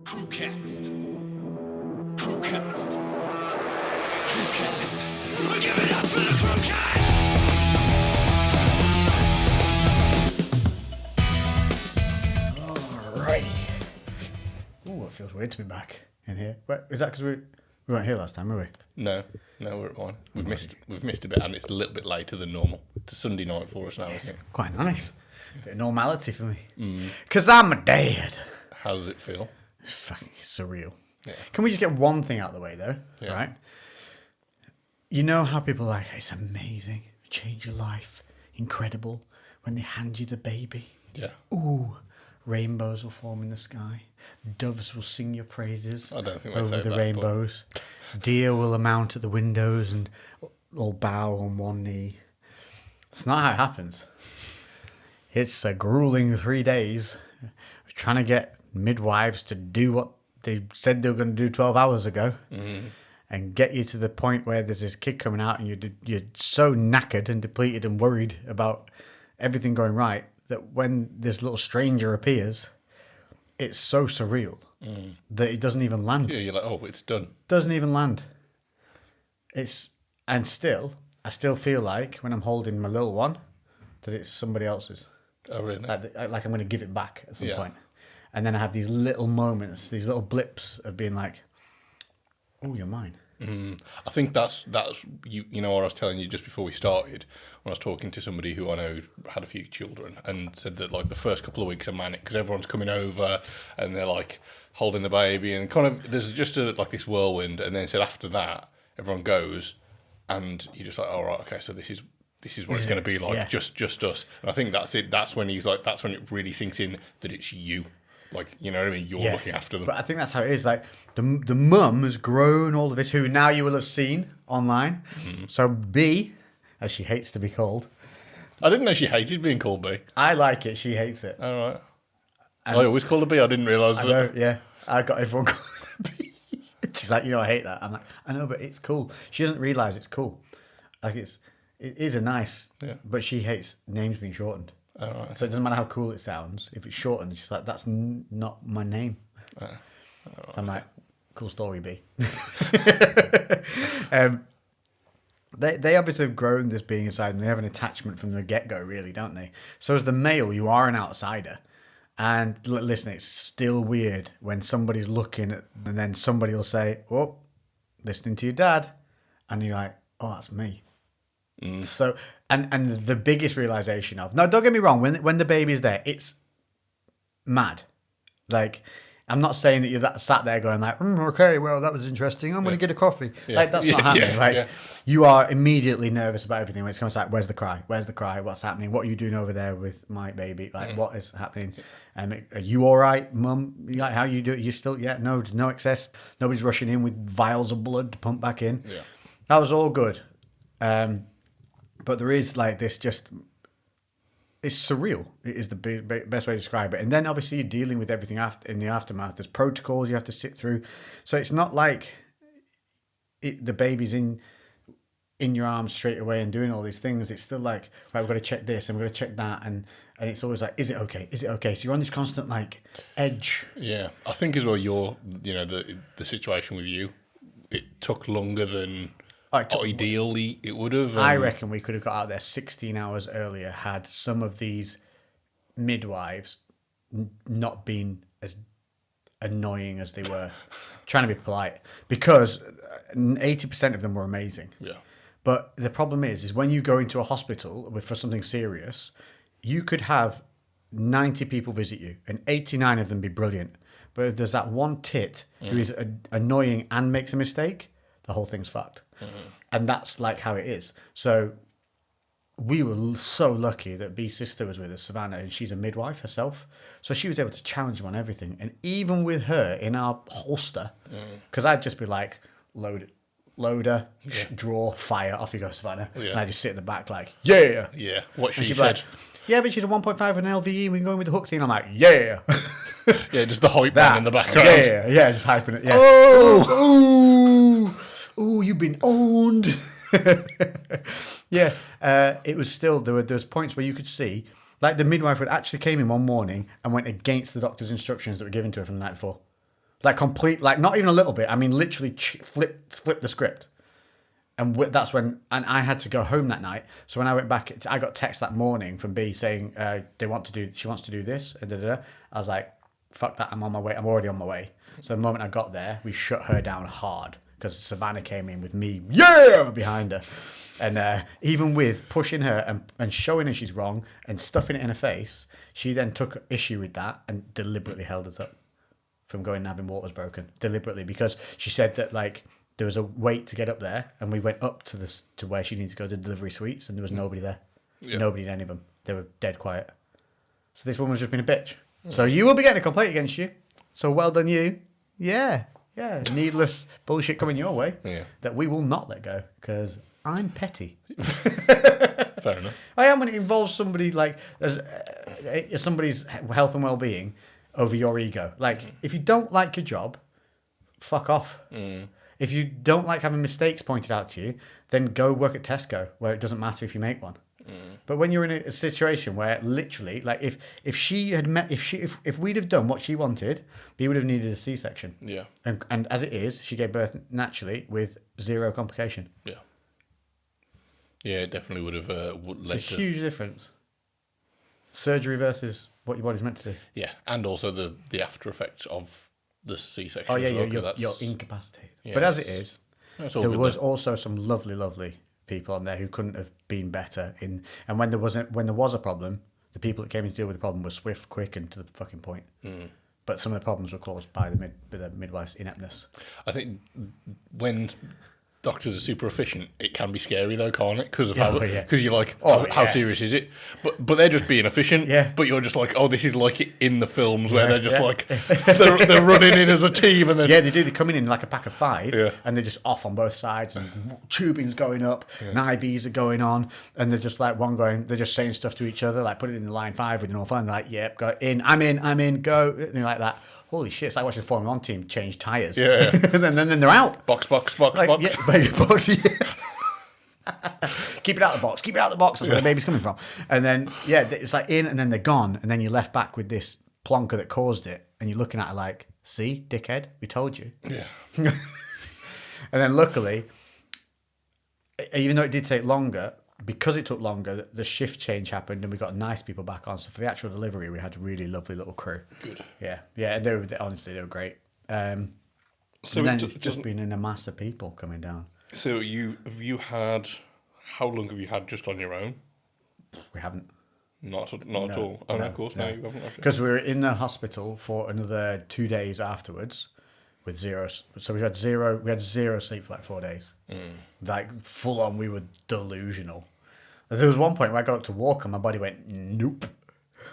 CREWCast. CREWCast. CREWCast. Give it up for the CREWCast! Alrighty. Ooh, it feels weird to be back in here. Wait, is that because we weren't here last time, were we? No, we're at one. We've missed a bit, and it's a little bit later than normal. It's a Sunday night for us now, isn't it? Quite nice. A bit of normality for me. Because I'm a dad. How does it feel? It's fucking surreal. Yeah. Can we just get one thing out of the way, though? Yeah. Right? You know how people are like, it's amazing, change your life, incredible, when they hand you the baby. Yeah. Ooh, rainbows will form in the sky. Doves will sing your praises I don't think they over say the that, rainbows. Deer will mount at the windows and all bow on one knee. It's not how it happens. It's a grueling 3 days trying to get midwives to do what they said they were going to do 12 hours ago and get you to the point where there's this kid coming out and you're so knackered and depleted and worried about everything going right that when this little stranger appears, it's so surreal that it doesn't even land. Yeah, you're like, oh, it's done. Doesn't even land. I still feel like when I'm holding my little one that it's somebody else's. Oh, really? Like I'm going to give it back at some Yeah. point. And then I have these little moments, these little blips of being like, oh, you're mine. I think that's you know what I was telling you just before we started when I was talking to somebody who I know had a few children and said that like the first couple of weeks are manic because everyone's coming over and they're like holding the baby and kind of there's just like this whirlwind, and then said after that everyone goes and you're just like, all right, okay, so this is what it's going to be like, yeah. just us. And I think that's it. That's when it really sinks in that it's you. Like, you know what I mean? You're looking after them. But I think that's how it is. Like, the mum has grown all of this, who now you will have seen online. So B, as she hates to be called. I didn't know she hated being called B. I like it. She hates it. All right. I always called her B. I didn't realise I that. know, yeah. I got everyone calling her B. She's like, I hate that. I'm like, I know, but it's cool. She doesn't realise it's cool. Like, it is a nice, but she hates names being shortened. Oh, right. So it doesn't matter how cool it sounds. If it's shortened, she's like, that's not my name. So I'm like, cool story, B. They obviously have grown this being inside, and they have an attachment from the get-go, really, don't they? So as the male, you are an outsider. And listen, it's still weird when somebody's looking at, and then somebody will say, oh, listening to your dad. And you're like, oh, that's me. So, and the biggest realization of, no, don't get me wrong, when the baby's there, it's mad. Like, I'm not saying that you're sat there going like, okay, well, that was interesting. I'm going to get a coffee. Yeah. Like, that's not happening. Yeah. Like, you are immediately nervous about everything. When it's kind of like, where's the cry? Where's the cry? What's happening? What are you doing over there with my baby? Like, what is happening? Are you all right, mum? Like, how you do it? You still, no excess. Nobody's rushing in with vials of blood to pump back in. Yeah. That was all good. But there is like this it's surreal. It is the best way to describe it. And then obviously you're dealing with everything in the aftermath. There's protocols you have to sit through. So it's not like the baby's in your arms straight away and doing all these things. It's still like, right, we've got to check this and we've got to check that. And it's always like, is it okay? Is it okay? So you're on this constant like edge. Yeah. I think as well, the situation with you, it took longer than... ideally, it would have. I reckon we could have got out there 16 hours earlier had some of these midwives not been as annoying as they were. Trying to be polite. Because 80% of them were amazing. Yeah. But the problem is when you go into a hospital for something serious, you could have 90 people visit you and 89 of them be brilliant. But if there's that one tit who is annoying and makes a mistake, the whole thing's fucked. And that's like how it is. So we were so lucky that B's sister was with us, Savannah, and she's a midwife herself. So she was able to challenge him on everything. And even with her in our holster, because I'd just be like, loader, draw, fire, off you go, Savannah. Yeah. And I just sit at the back like, yeah. Yeah, what she said. Like, yeah, but she's a 1.5 and an LVE. We can go in with the hook thing. I'm like, yeah. Yeah, just the hype man in the background. Yeah, just hyping it. Yeah. Oh, you've been owned. Yeah, it was still, there was points where you could see, like the midwife would actually came in one morning and went against the doctor's instructions that were given to her from the night before. Like complete, like not even a little bit. I mean, literally flip the script. And that's when, and I had to go home that night. So when I went back, I got text that morning from B saying she wants to do this. And I was like, fuck that, I'm on my way. I'm already on my way. So the moment I got there, we shut her down hard because Savannah came in with me, behind her. And even with pushing her and showing her she's wrong and stuffing it in her face, she then took issue with that and deliberately held us up from going and having waters broken. Deliberately, because she said that, like, there was a wait to get up there, and we went up to where she needed to go to delivery suites, and there was nobody there. Yeah. Nobody in any of them. They were dead quiet. So this woman's just been a bitch. So you will be getting a complaint against you. So well done you. Yeah. Needless bullshit coming your way that we will not let go because I'm petty. Fair enough. I am when it involves somebody like somebody's health and well-being over your ego. Like, if you don't like your job, fuck off. If you don't like having mistakes pointed out to you, then go work at Tesco, where it doesn't matter if you make one. But when you're in a situation where literally, like, if we'd have done what she wanted, we would have needed a C-section. Yeah. And as it is, she gave birth naturally with 0 complication. Yeah. Yeah, it definitely would have led to... It's a huge difference. Surgery versus what your body's meant to do. Yeah, and also the after effects of the C-section. Oh, yeah, well, you're incapacitated. Yeah, but as it is, there was though. also some lovely, lovely people on there who couldn't have been better. And when there was a problem, the people that came in to deal with the problem were swift, quick, and to the fucking point. But some of the problems were caused by the midwife's ineptness. I think when doctors are super efficient, it can be scary though, can't it? Because you're like, how serious is it? But they're just being efficient. Yeah. But you're just like, oh, this is like it in the films where they're just like they're running in as a team and then they do. They're coming in like a pack of 5, and they're just off on both sides, and tubing's going up, and IVs are going on, and they're just like they're just saying stuff to each other, like put it in the line 5 with an all fun, like, yep, go in, I'm in, go, and like that. Holy shit, it's like watching the Formula 1 team change tyres. Yeah. And then they're out. Box. Like, yeah, baby box, yeah. Keep it out of the box. That's where the baby's coming from. And then, it's like in, and then they're gone. And then you're left back with this plonker that caused it. And you're looking at it like, see, dickhead, we told you. Yeah. And then luckily, even though it did take longer, because it took longer, the shift change happened and we got nice people back on. So for the actual delivery, we had a really lovely little crew. Good. Yeah. And they were great. So then it's just been in a mass of people coming down. So how long have you had just on your own? We haven't. Not at all. Oh, no, of course, no, you haven't. Because we were in the hospital for another 2 days afterwards. With 0, so we had 0 sleep for like 4 days. Like full on, we were delusional. There was one point where I got up to walk and my body went nope.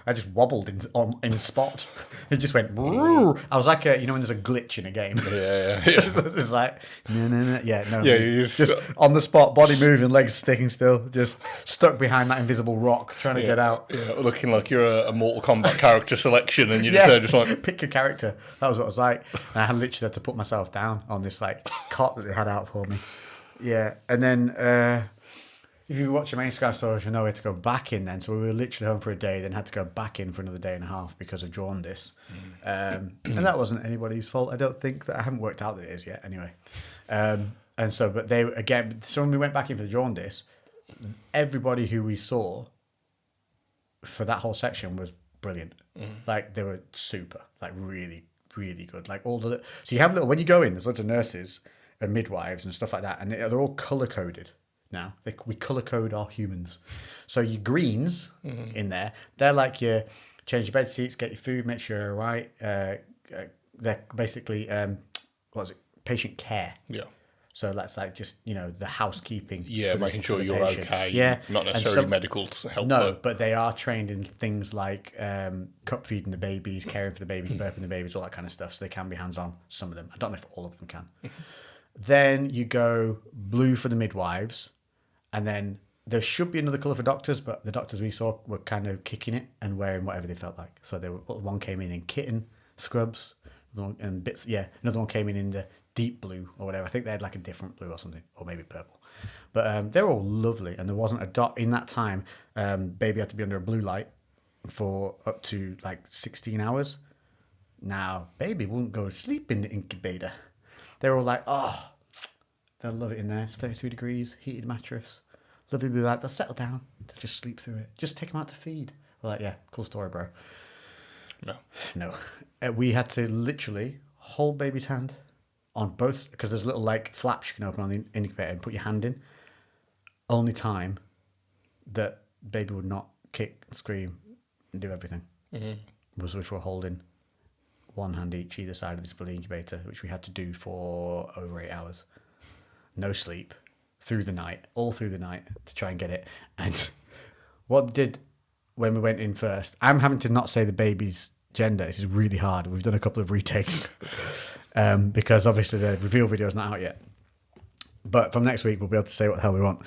I just wobbled in spot. It just went. I was like, when there's a glitch in a game. Yeah. It's like no. Yeah, just on the spot, body moving, legs sticking still, just stuck behind that invisible rock, trying to get out. Yeah, looking like you're a Mortal Kombat character selection, and you're just like pick your character. That was what it was like. And I literally had to put myself down on this like cot that they had out for me. Yeah, and then. If you watch my Instagram stories, you know we had to go back in then. So we were literally home for a day, then had to go back in for another day and a half because of jaundice. And that wasn't anybody's fault. I don't think that I haven't worked out that it is yet anyway. And so, but so when we went back in for the jaundice, everybody who we saw for that whole section was brilliant. Like they were super, like really, really good. Like so you have when you go in, there's lots of nurses and midwives and stuff like that. And they're all color coded. Now we color code our humans, so your greens in there, they're like your change your bed sheets, get your food, make sure you're all right. They're basically patient care. Yeah. So that's like just the housekeeping. Yeah, making sure you're patient. okay. Yeah, not necessarily medical help. No, but they are trained in things like cup feeding the babies, caring for the babies, burping the babies, all that kind of stuff. So they can be hands on. Some of them, I don't know if all of them can. Then you go blue for the midwives. And then there should be another colour for doctors, but the doctors we saw were kind of kicking it and wearing whatever they felt like. So one came in kitten scrubs, and bits. Yeah, another one came in the deep blue or whatever. I think they had like a different blue or something, or maybe purple. But they're all lovely, and there wasn't a dot in that time. Baby had to be under a blue light for up to like 16 hours. Now, baby won't go to sleep in the incubator. They're all like, oh, they'll love it in there. It's 33 degrees, heated mattress. Lovely blue light. They'll settle down. They'll just sleep through it. Just take them out to feed. We're like, yeah, cool story, bro. No. We had to literally hold baby's hand on both, because there's little like flaps you can open on the incubator and put your hand in. Only time that baby would not kick, scream, and do everything was if we're holding one hand either side of this bloody incubator, which we had to do for over 8 hours. No sleep all through the night to try and get it. And what did when we went in first, I'm having to not say the baby's gender. This is really hard. We've done a couple of retakes because obviously the reveal video is not out yet. But from next week, we'll be able to say what the hell we want.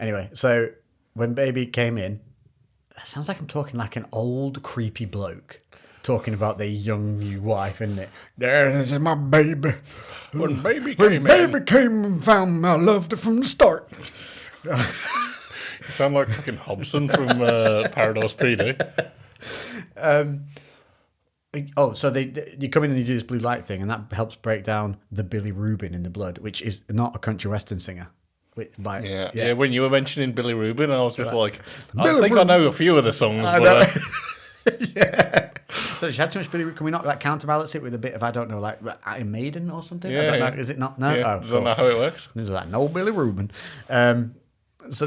Anyway, so when baby came in, it sounds like I'm talking like an old creepy bloke talking about their young new wife, isn't it? This is my baby. When baby came and found me, I loved it from the start. You sound like fucking Hobson from Paradise PD. So you come in and you do this blue light thing, and that helps break down the bilirubin in the blood, which is not a country western singer. Yeah. When you were mentioning Billy Rubin, I was just like, I Billy think I know a few of the songs. Yeah. So she had too much bilirubin. Can we not like counterbalance it with a bit of, I don't know, like Iron Maiden or something? I don't know. Is it not? No. Yeah. Is that not how it works? There's like no bilirubin. So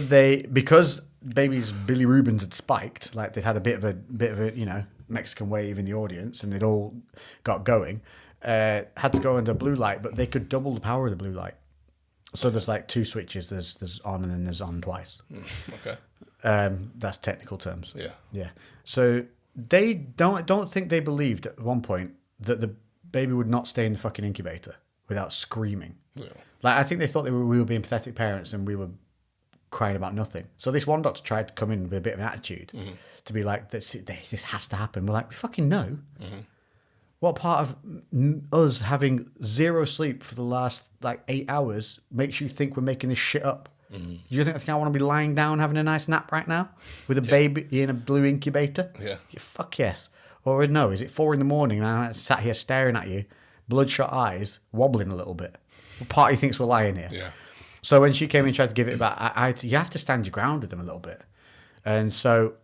because baby's bilirubins had spiked, like they'd had a bit of a Mexican wave in the audience, and they'd all got going. Had to go under blue light, but they could double the power of the blue light. So there's like two switches. There's on and then there's on twice. Okay. That's technical terms. Yeah. Yeah. So they don't think they believed at one point that the baby would not stay in the fucking incubator without screaming. Yeah. Like I think they thought we were being pathetic parents and we were crying about nothing. So this one doctor tried to come in with a bit of an attitude to be like, this has to happen. We're like, we fucking know. What part of us having zero sleep for the last 8 hours makes you think we're making this shit up? Do you think I want to be lying down having a nice nap right now with a baby in a blue incubator? Yeah. Fuck yes. Or no, is it 4 a.m. and I sat here staring at you, bloodshot eyes, wobbling a little bit? What party thinks we're lying here? Yeah. So when she came in and tried to give it back, you have to stand your ground with them a little bit. And so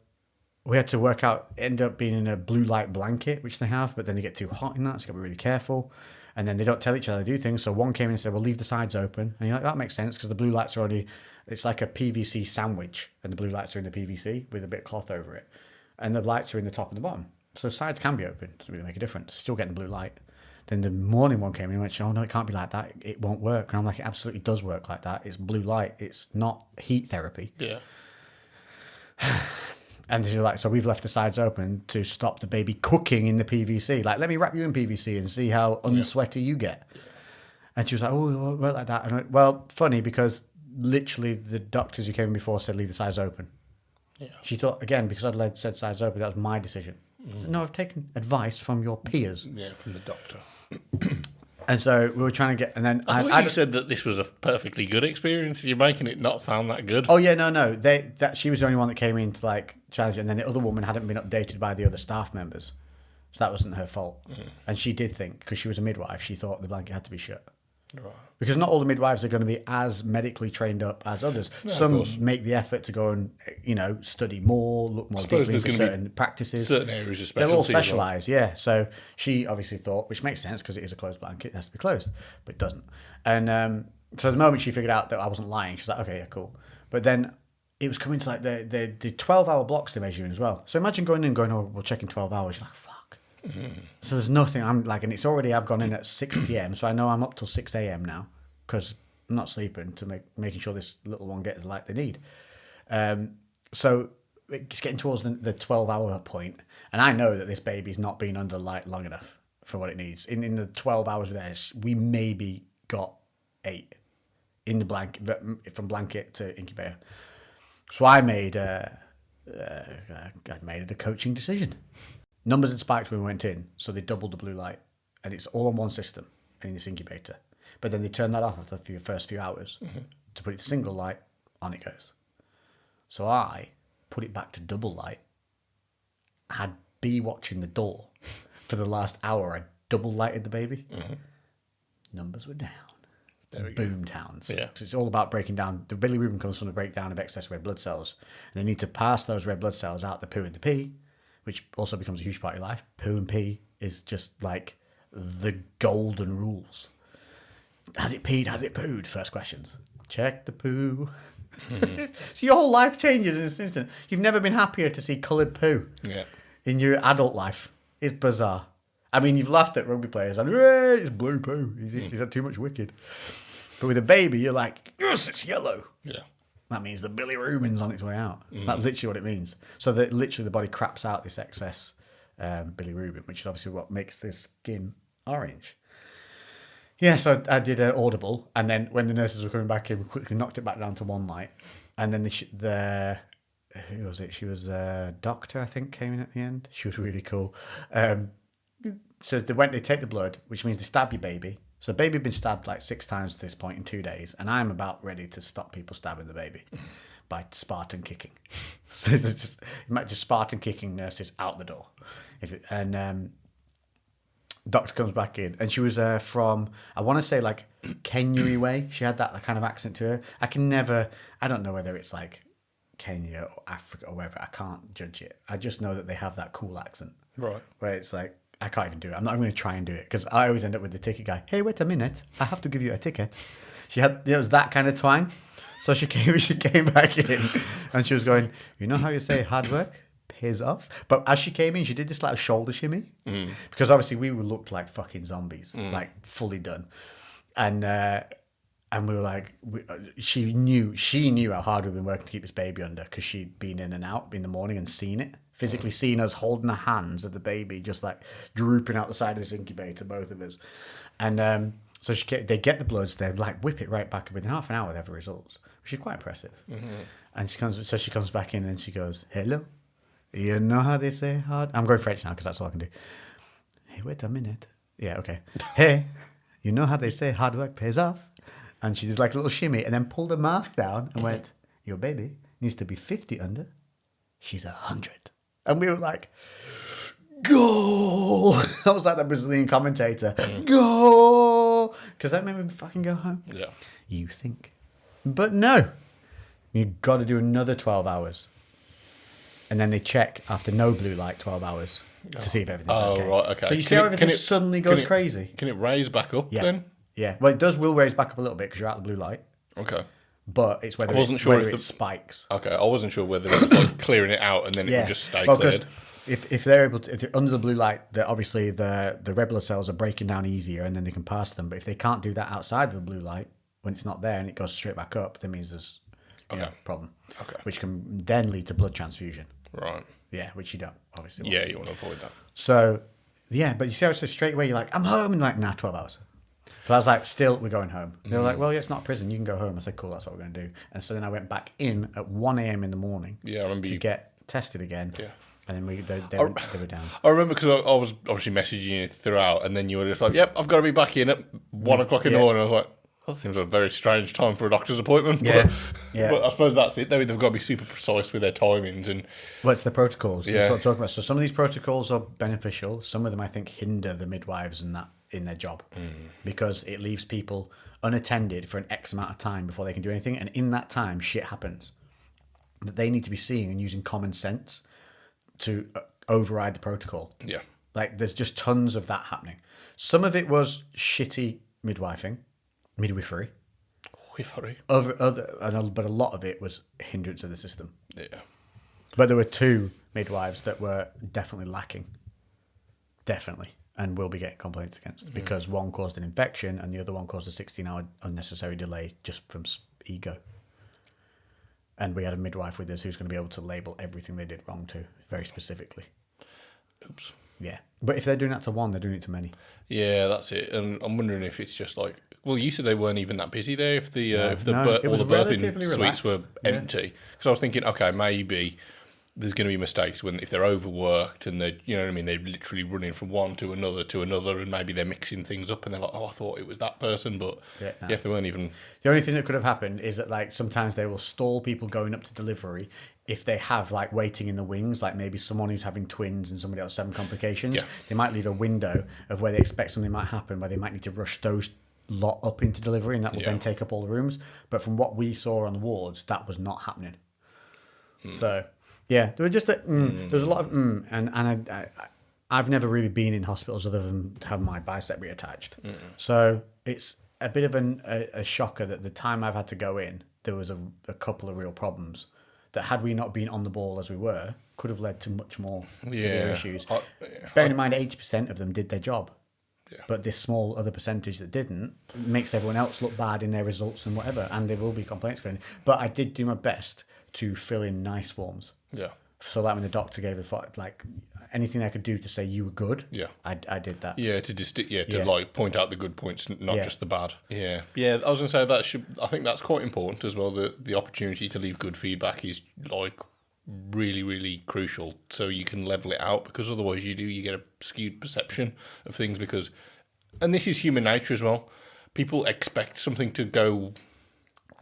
we had to work out, end up being in a blue light blanket, which they have, but then they get too hot in that, so you got to be really careful. And then they don't tell each other to do things. So one came in and said, well, leave the sides open. And you're like, that makes sense, because the blue lights are it's like a PVC sandwich, and the blue lights are in the PVC with a bit of cloth over it. And the lights are in the top and the bottom. So sides can be open. Doesn't really make a difference. Still getting blue light. Then the morning one came in and went, oh, no, it can't be like that. It won't work. And I'm like, it absolutely does work like that. It's blue light. It's not heat therapy. Yeah. And she's like, so we've left the sides open to stop the baby cooking in the PVC. Like, let me wrap you in PVC and see how unsweaty you get. Yeah. And she was like, oh, it won't work like that. And I went, well, funny, because literally the doctors who came in before said leave the sides open. Yeah. She thought, again, because I'd said sides open, that was my decision. I said, no, I've taken advice from your peers. Yeah, from the doctor. And so we were trying to get, and then I thought you said that this was a perfectly good experience. You're making it not sound that good. Oh yeah, no. She was the only one that came in to challenge it, and then the other woman hadn't been updated by the other staff members, so that wasn't her fault. And she did think, because she was a midwife, she thought the blanket had to be shut. Right. Because not all the midwives are going to be as medically trained up as others. No, some make the effort to go and study more, look more deeply into certain practices. Certain areas of specialty. They'll all specialise, yeah. So she obviously thought, which makes sense because it is a closed blanket, it has to be closed, but it doesn't. And so the moment she figured out that I wasn't lying, she was like, okay, yeah, cool. But then it was coming to the 12-hour blocks they measure in as well. So imagine going in and going, oh, we'll check in 12 hours. You're like, fuck. So there's nothing. I'm like, and it's already, I've gone in at 6 p.m. So I know I'm up till 6 a.m. now because I'm not sleeping to making sure this little one gets the light they need. So it's getting towards the 12-hour point, and I know that this baby's not been under light long enough for what it needs. In the 12 hours there, we maybe got 8 in the blanket, from blanket to incubator. So I made a coaching decision. Numbers had spiked when we went in, so they doubled the blue light, and it's all on one system in this incubator. But then they turned that off after the first few hours to put it to single light, on it goes. So I put it back to double light, had B watching the door, for the last hour, I double lighted the baby. Numbers were down. There we go. Boom towns. Yeah. It's all about breaking down. The bilirubin comes from the breakdown of excess red blood cells. And they need to pass those red blood cells out the poo and the pee, which also becomes a huge part of your life. Poo and pee is just like the golden rules. Has it peed? Has it pooed? First questions. Check the poo. So your whole life changes in an instant. You've never been happier to see coloured poo in your adult life. It's bizarre. I mean, you've laughed at rugby players and, hey, it's blue poo. He's had too much wicked. But with a baby, you're like, yes, it's yellow. Yeah. That means the bilirubin's on its way out. That's literally what it means. So that literally the body craps out this excess bilirubin, which is obviously what makes the skin orange. Yeah, so I did an audible, and then when the nurses were coming back in, we quickly knocked it back down to one light. And then the who was it? She was a doctor, I think, came in at the end. She was really cool. So they take the blood, which means they stab your baby. So the baby had been stabbed like 6 times at this point in 2 days, and I'm about ready to stop people stabbing the baby by Spartan kicking. So just Spartan kicking nurses out the door. Doctor comes back in, and she was from, I want to say, like Kenya way. She had that kind of accent to her. I don't know whether it's like Kenya or Africa or wherever. I can't judge it. I just know that they have that cool accent. Right. Where it's like, I can't even do it. I'm not going to try and do it because I always end up with the ticket guy. Hey, wait a minute. I have to give you a ticket. It was that kind of twang. So she came back in and she was going, you know how you say hard work pays off? But as she came in, she did this like shoulder shimmy because obviously we looked like fucking zombies, like fully done. And we were like, she knew how hard we'd been working to keep this baby under because she'd been in and out in the morning and seen it. Physically seen us holding the hands of the baby, just like drooping out the side of this incubator, both of us. And so they get the bloods, they like whip it right back within half an hour. They have the results, which is quite impressive. And she comes back in and she goes, "Hello, you know how they say hard?" I'm going French now because that's all I can do. Hey, wait a minute. Yeah, okay. Hey, you know how they say hard work pays off? And she did like a little shimmy and then pulled her mask down and went, "Your baby needs to be 50 under. She's 100." And we were like, goal! I was like that Brazilian commentator, goal! Because that made me fucking go home. Yeah. You think. But no. You've got to do another 12 hours. And then they check after no blue light 12 hours to see if everything's okay. Oh, right, okay. So you see how everything suddenly goes crazy? Can it raise back up then? Yeah. Well, it will raise back up a little bit because you're out of the blue light. Okay. But it's whether it spikes. Okay, I wasn't sure whether it was like clearing it out and then it would just stay cleared. If they're under the blue light, obviously the red blood cells are breaking down easier and then they can pass them. But if they can't do that outside of the blue light, when it's not there and it goes straight back up, that means there's a problem. Okay. Which can then lead to blood transfusion. Right. Yeah, which you don't, obviously. Yeah, you want to avoid that. So, yeah, but you see how it's so straight away, you're like, I'm home in like, 12 hours. But I was like, still, we're going home. They were like, well, yeah, it's not a prison. You can go home. I said, cool, that's what we're going to do. And so then I went back in at 1 a.m. in the morning. Yeah, I remember to get tested again. Yeah. And then they were down. I remember because I was obviously messaging you throughout, and then you were just like, yep, I've got to be back in at 1 o'clock in the morning. I was like, that seems a very strange time for a doctor's appointment. Yeah. But I suppose that's it. They've got to be super precise with their timings. Well, it's the protocols. That's what I'm talking about. So some of these protocols are beneficial. Some of them, I think, hinder the midwives and that in their job because it leaves people unattended for an X amount of time before they can do anything. And in that time, shit happens. But they need to be seeing and using common sense to override the protocol. Yeah. Like, there's just tons of that happening. Some of it was shitty midwifery. But a lot of it was hindrance of the system. Yeah. But there were 2 midwives that were definitely lacking. Definitely. And will be getting complaints against because one caused an infection and the other one caused a 16-hour unnecessary delay just from ego. And we had a midwife with us who's going to be able to label everything they did wrong too, very specifically. Oops. Yeah. But if they're doing that to one, they're doing it to many. Yeah, that's it. And I'm wondering if it's just like, well, you said they weren't even that busy there. If all the birthing suites were empty, because I was thinking, okay, maybe there's going to be mistakes if they're overworked and they're, you know what I mean, they're literally running from one to another, and maybe they're mixing things up and they're like, oh, I thought it was that person, but if they weren't even. The only thing that could have happened is that like sometimes they will stall people going up to delivery if they have like waiting in the wings, like maybe someone who's having twins and somebody else having complications. Yeah. They might leave a window of where they expect something might happen, where they might need to rush those lot up into delivery, and that will then take up all the rooms. But from what we saw on the wards, that was not happening. So yeah, there were just there's a lot of and I've never really been in hospitals other than to have my bicep reattached. So it's a bit of a shocker that the time I've had to go in, there was a couple of real problems that, had we not been on the ball as we were, could have led to much more severe issues. Bearing in mind 80% of them did their job. Yeah. But this small other percentage that didn't makes everyone else look bad in their results and whatever, and there will be complaints going. But I did do my best to fill in nice forms. Yeah. So that when the doctor gave like anything I could do to say you were good, I did that. Yeah, to like point out the good points, not just the bad. Yeah. I was gonna say I think that's quite important as well. The opportunity to leave good feedback is like really, really crucial, so you can level it out, because otherwise you get a skewed perception of things, and this is human nature as well. People expect something to go,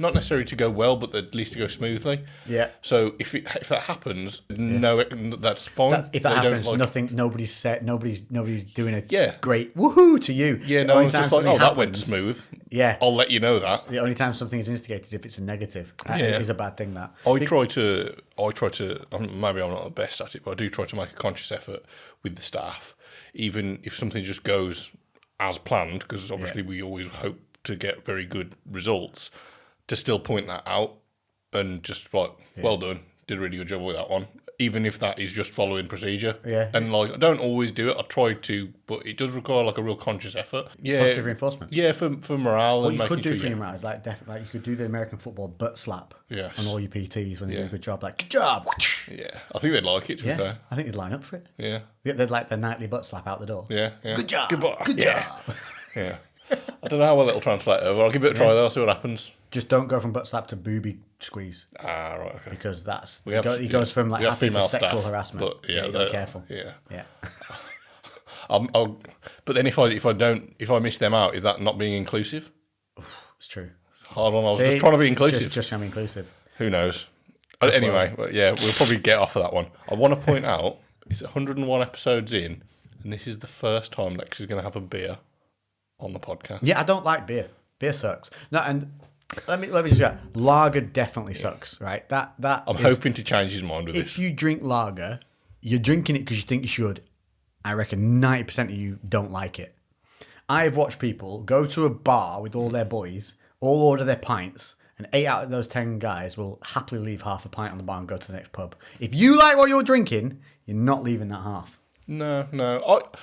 not necessarily to go well, but at least to go smoothly. Yeah. So if that happens, no, that's fine. If that happens, nobody's doing a great woohoo to you. Yeah, no one's just like, that went smooth. Yeah. I'll let you know that. The only time something is instigated if it's a negative. It is a bad thing, that. I try to, maybe I'm not the best at it, but I do try to make a conscious effort with the staff, even if something just goes as planned, because obviously we always hope to get very good results, to still point that out and just like, well done, did a really good job with that one, even if that is just following procedure. Yeah. And like, I don't always do it. I try to, but it does require like a real conscious effort. Yeah. Positive reinforcement. Yeah, for morale. What and you could do for your morale is like definitely, like you could do the American football butt slap on all your PTs when they do a good job. Like, good job. Yeah. I think they'd like it, to be fair. I think they'd line up for it. Yeah. They'd like the nightly butt slap out the door. Yeah. Good job. Good job. Yeah. I don't know how well it'll translate over. I'll give it a try though, I'll see what happens. Just don't go from butt slap to booby squeeze. Ah, right, okay. Because that's he goes from like happy to sexual harassment. But you got to be careful. Yeah. But then if I miss them out, is that not being inclusive? It's true. Hard on. I was just trying to be inclusive. Just trying to be inclusive. Who knows? Anyway, we'll probably get off of that one. I want to point out it's 101 episodes in, and this is the first time Lex is going to have a beer on the podcast. Yeah, I don't like beer. Beer sucks. No, and let me just say, lager definitely sucks, right? That I'm hoping to change his mind with this. If you drink lager, you're drinking it because you think you should. I reckon 90% of you don't like it. I've watched people go to a bar with all their boys, all order their pints, and 8 out of those 10 guys will happily leave half a pint on the bar and go to the next pub. If you like what you're drinking, you're not leaving that half. No.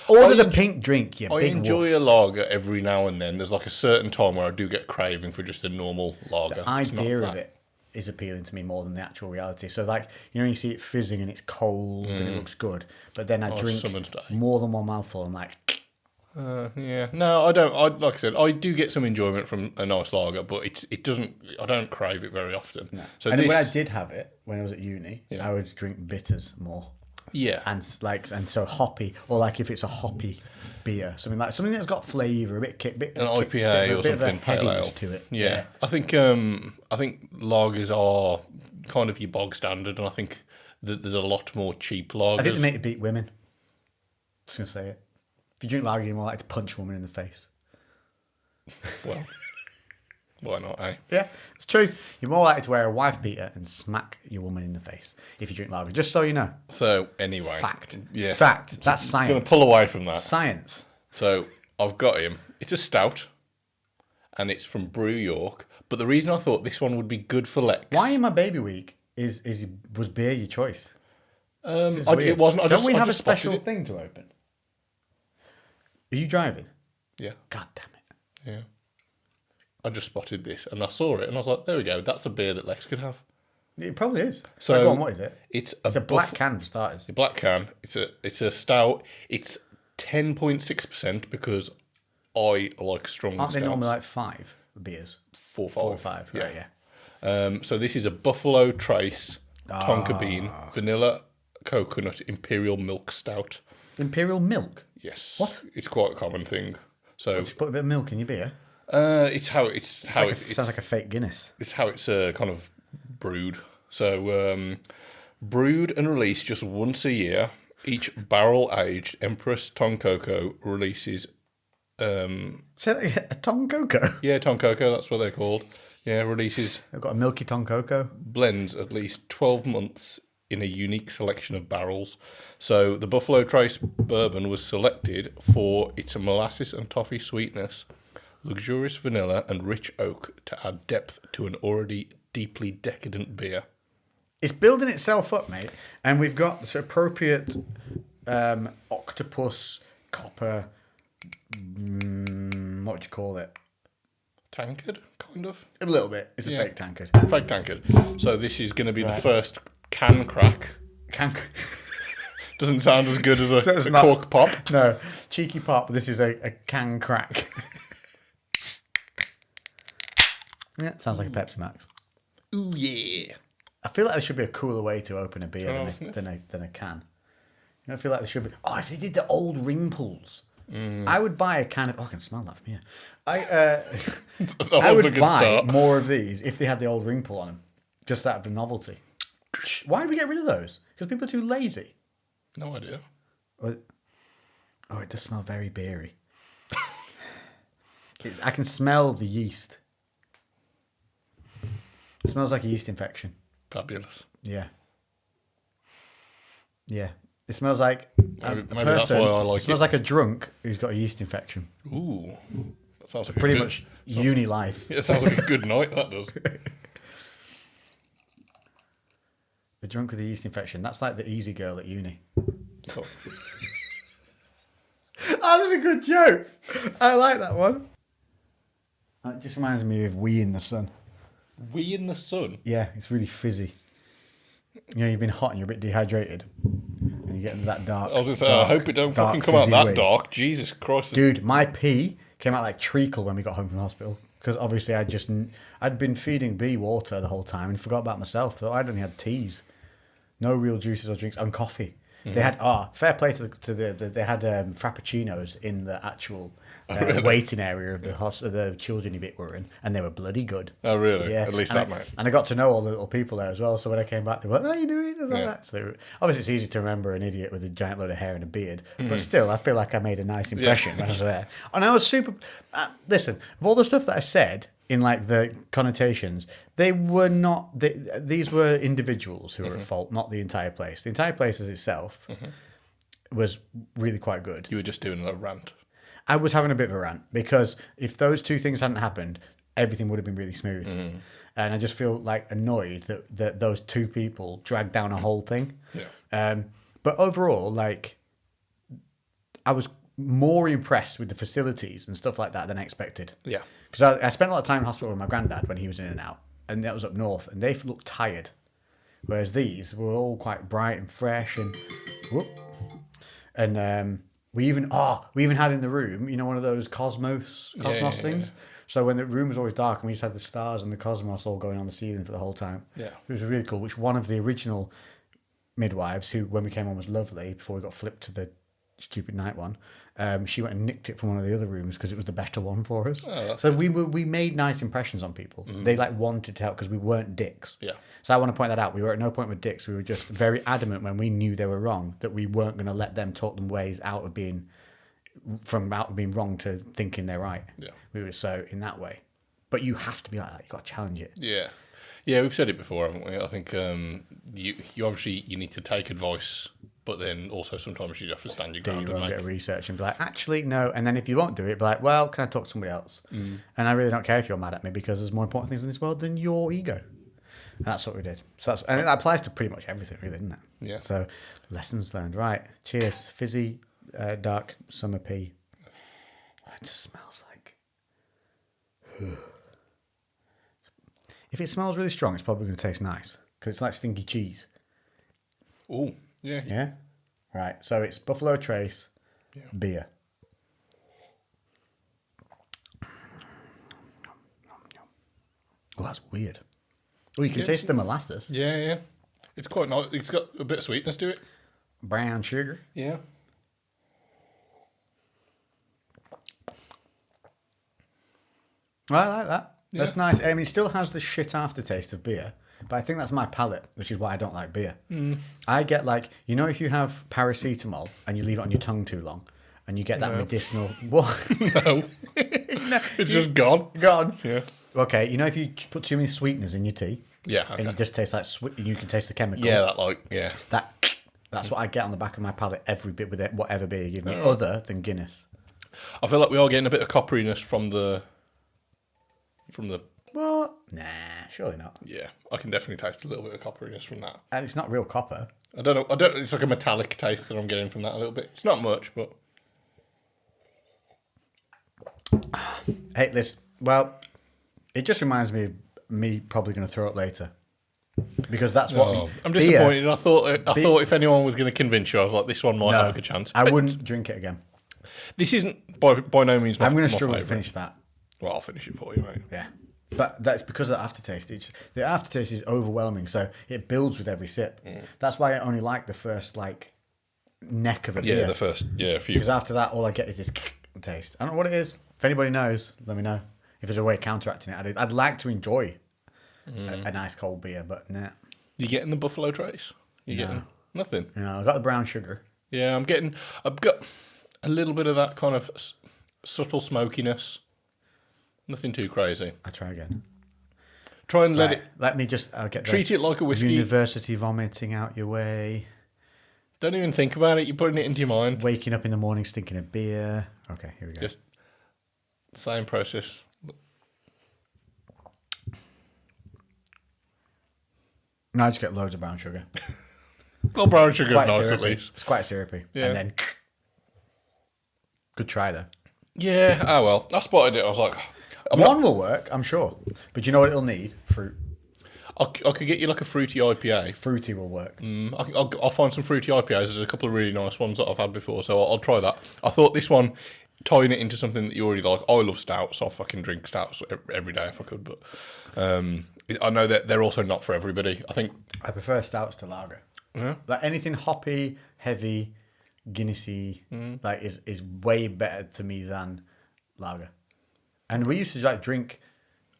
Order the pink drink, I enjoy a lager every now and then. There's like a certain time where I do get craving for just a normal lager. The idea of it is appealing to me more than the actual reality. So like, you see it fizzing and it's cold and it looks good. But then I drink more than one mouthful and I'm like... No, I don't. Like I said, I do get some enjoyment from a nice lager, but it doesn't... I don't crave it very often. No. So when I did have it, when I was at uni, I would drink bitters more. Yeah, and so hoppy, or like if it's a hoppy beer, something that's got flavour, a bit kick, an IPA or something pale ale to it. Yeah. I think lagers are kind of your bog standard, and I think that there's a lot more cheap lagers. I think they make it beat women. Just gonna say it. If you drink lager, you're more likely to punch a woman in the face. Well. Why not, eh? Yeah, it's true. You're more likely to wear a wife beater and smack your woman in the face if you drink lager, just so you know. So, anyway. Fact. Yeah. Fact. That's science. I'm going to pull away from that. Science. So, I've got him. It's a stout, and it's from Brew York. But the reason I thought this one would be good for Lex... Why in my baby week was beer your choice? It wasn't. Don't we have a special thing to open? Are you driving? Yeah. God damn it. Yeah. I just spotted this and I saw it and I was like, there we go, that's a beer that Lex could have. It probably is. So go on, what is it? It's a black can for starters. It's a black can. It's a stout. It's 10.6% because I like strong Aren't stouts. They normally like 5 beers? 4 or 5. Right, yeah. So this is a Buffalo Trace tonka bean, vanilla, coconut, imperial milk stout. Imperial milk. Yes. What? It's quite a common thing. So Just put a bit of milk in your beer. it's how it's Sounds like a fake Guinness. it's how it's kind of brewed. So brewed and released just once a year. Each barrel-aged Empress Toncoco releases. So a Toncoco. Yeah, Toncoco, that's what they're called. Yeah, releases I've got a milky Toncoco. blends at least 12 months in a unique selection of barrels. So the Buffalo Trace bourbon was selected for its molasses and toffee sweetness, luxurious vanilla, and rich oak to add depth to an already deeply decadent beer. It's building itself up, mate. And we've got the appropriate octopus, copper, what would you call it? Tankard, kind of. A little bit. It's a Yeah. fake tankard. Fake tankard. So this is going to be the first can crack. Doesn't sound as good as a not- cork pop. No, cheeky pop. This is a can crack. Yeah, sounds like a Pepsi Max. Ooh, yeah. I feel like there should be a cooler way to open a beer Oh, than a can. You know, I feel like there should be. Oh, if they did the old ring pulls, I would buy a can of. Oh, I can smell that from here. I would buy more of these if they had the old ring pull on them, just out of the novelty. Why did we get rid of those? Because people are too lazy. No idea. Oh, it does smell very beery. I can smell the yeast. It smells like a yeast infection. Fabulous. Yeah. Yeah. It smells like Maybe that's why I like it. Smells like a drunk who's got a yeast infection. Ooh. That sounds like Pretty much uni life. Yeah, it sounds like a good night, that does. The drunk with a yeast infection. That's like the easy girl at uni. Oh. That was a good joke. I like that one. It just reminds me of Wee in the Sun. We in the sun. Yeah, it's really fizzy. You know, you've been hot and you're a bit dehydrated. And you get into that dark. I was going to say, I hope it don't fucking come out fizzy that wee. dark. Jesus Christ. Dude, my pee came out like treacle when we got home from the hospital. Because obviously I'd been feeding B water the whole time and forgot about myself. So I'd only had teas. No real juices or drinks and coffee. They had fair play to they had frappuccinos in the actual waiting area of the children bit were in, and they were bloody good. Oh, really? Yeah, At least and that, mate. And I got to know all the little people there as well. So when I came back, they were like, "How are you doing?" And all Yeah. that. So obviously, it's easy to remember an idiot with a giant load of hair and a beard, but still, I feel like I made a nice impression when I was there. And I was super. Listen, of all the stuff that I said in like the connotations, they were not. These were individuals who were at fault, not the entire place. The entire place as itself was really quite good. You were just doing a rant. I was having a bit of a rant because if those two things hadn't happened, everything would have been really smooth. And I just feel like annoyed that those two people dragged down a whole thing. Yeah. But overall, like, I was more impressed with the facilities and stuff like that than I expected. Yeah. Because I spent a lot of time in hospital with my granddad when he was in and out, and that was up north, and they looked tired. Whereas these were all quite bright and fresh, and we even had in the room, you know, one of those cosmos things. Yeah. So when the room was always dark, and we just had the stars and the cosmos all going on the ceiling for the whole time. Yeah. It was really cool. Which one of the original midwives, who when we came on was lovely, before we got flipped to the stupid night one, she went and nicked it from one of the other rooms because it was the better one for us. Oh, so we made nice impressions on people. They like wanted to help because we weren't dicks. Yeah. So I want to point that out. We were at no point with dicks. We were just very adamant when we knew they were wrong that we weren't going to let them talk them ways out of being wrong to thinking they're right. Yeah. We were so in that way. But you have to be like that. You got to challenge it. Yeah. Yeah, we've said it before, haven't we? I think you obviously you need to take advice, but then also sometimes you have to stand your Do ground your and own make bit of research and be like, actually, no. And then if you won't do it, be like, well, can I talk to somebody else? And I really don't care if you're mad at me because there's more important things in this world than your ego. And that's what we did. So and it applies to pretty much everything, really, doesn't it? Yeah. So lessons learned. Right. Cheers. Fizzy, dark summer pea. Oh, it just smells like... If it smells really strong, it's probably going to taste nice because it's like stinky cheese. Oh, yeah. Yeah? Right. So it's Buffalo Trace beer. Oh, that's weird. Oh, you can taste the molasses. Yeah, yeah. It's quite nice. It's got a bit of sweetness to it. Brown sugar. Yeah. I like that. Yeah. That's nice. I mean, it still has the shit aftertaste of beer, but I think that's my palate, which is why I don't like beer. I get like, you know, if you have paracetamol and you leave it on your tongue too long, and you get that medicinal. What? No. It's just gone. Gone. Yeah. Okay, you know, if you put too many sweeteners in your tea, Yeah. Okay. and it just tastes like sweet, you can taste the chemical. Yeah, That's what I get on the back of my palate every bit with it, whatever beer you give me, other than Guinness. I feel like we are getting a bit of copperiness from the. What? Nah, surely not. Yeah, I can definitely taste a little bit of copperiness from that. And it's not real copper. I don't know. It's like a metallic taste that I'm getting from that a little bit. It's not much, but Hey, listen. Well, it just reminds me of me probably going to throw up later. Because that's what... I'm disappointed. I thought if anyone was going to convince you, I was like, this one might have a good chance. I But wouldn't drink it again. This isn't by no means my I'm going my to struggle to favourite. finish that. Well, I'll finish it for you, mate. Yeah. But that's because of the aftertaste. The aftertaste is overwhelming, so it builds with every sip. That's why I only like the first, like, neck of a beer. Yeah, the first, a few. Because after that, all I get is this taste. I don't know what it is. If anybody knows, let me know. If there's a way of counteracting it, I'd like to enjoy a nice cold beer, but nah. You getting the Buffalo Trace? You getting nothing? You know, I got the brown sugar. Yeah, I've got a little bit of that kind of subtle smokiness. Nothing too crazy. I try again. Try and let Right, it. Let me just. I'll get Treat it like a whiskey. University vomiting out your way. Don't even think about it. You're putting it into your mind. Waking up in the morning stinking of beer. Okay, here we go. Just same process. No, I just get loads of brown sugar. Well, brown sugar's Quite nice syrupy. at least. It's quite syrupy. Yeah. And then. Good try though. Yeah. Oh well. I spotted it. I was like, One will work, I'm sure. But you know what it'll need? Fruit. I could get you like a fruity IPA. Fruity will work. I'll find some fruity IPAs. There's a couple of really nice ones that I've had before, so I'll try that. I thought this one, tying it into something that you already like. I love stouts. So I fucking drink stouts every day if I could, but I know that they're also not for everybody. I think I prefer stouts to lager. Yeah. Like anything hoppy, heavy, Guinnessy, like is way better to me than lager. And we used to like drink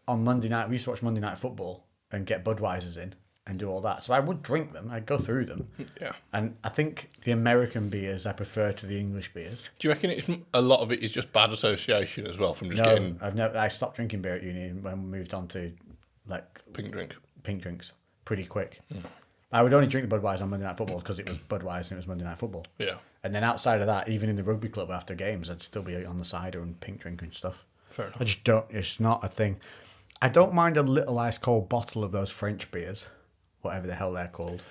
on Monday night. We used to watch Monday Night Football and get Budweisers in and do all that. So I would drink them. I'd go through them. Yeah. And I think the American beers I prefer to the English beers. Do you reckon it's a lot of it is just bad association as well from just No, getting I stopped drinking beer at uni when we moved on to like pink drink? pink drinks pretty quick. I would only drink the Budweiser on Monday Night Football because it was Budweiser and it was Monday Night Football. Yeah. And then outside of that, even in the rugby club after games, I'd still be on the cider and pink drink and stuff. Fair enough. I just don't, it's not a thing. I don't mind a little ice cold bottle of those French beers, whatever the hell they're called.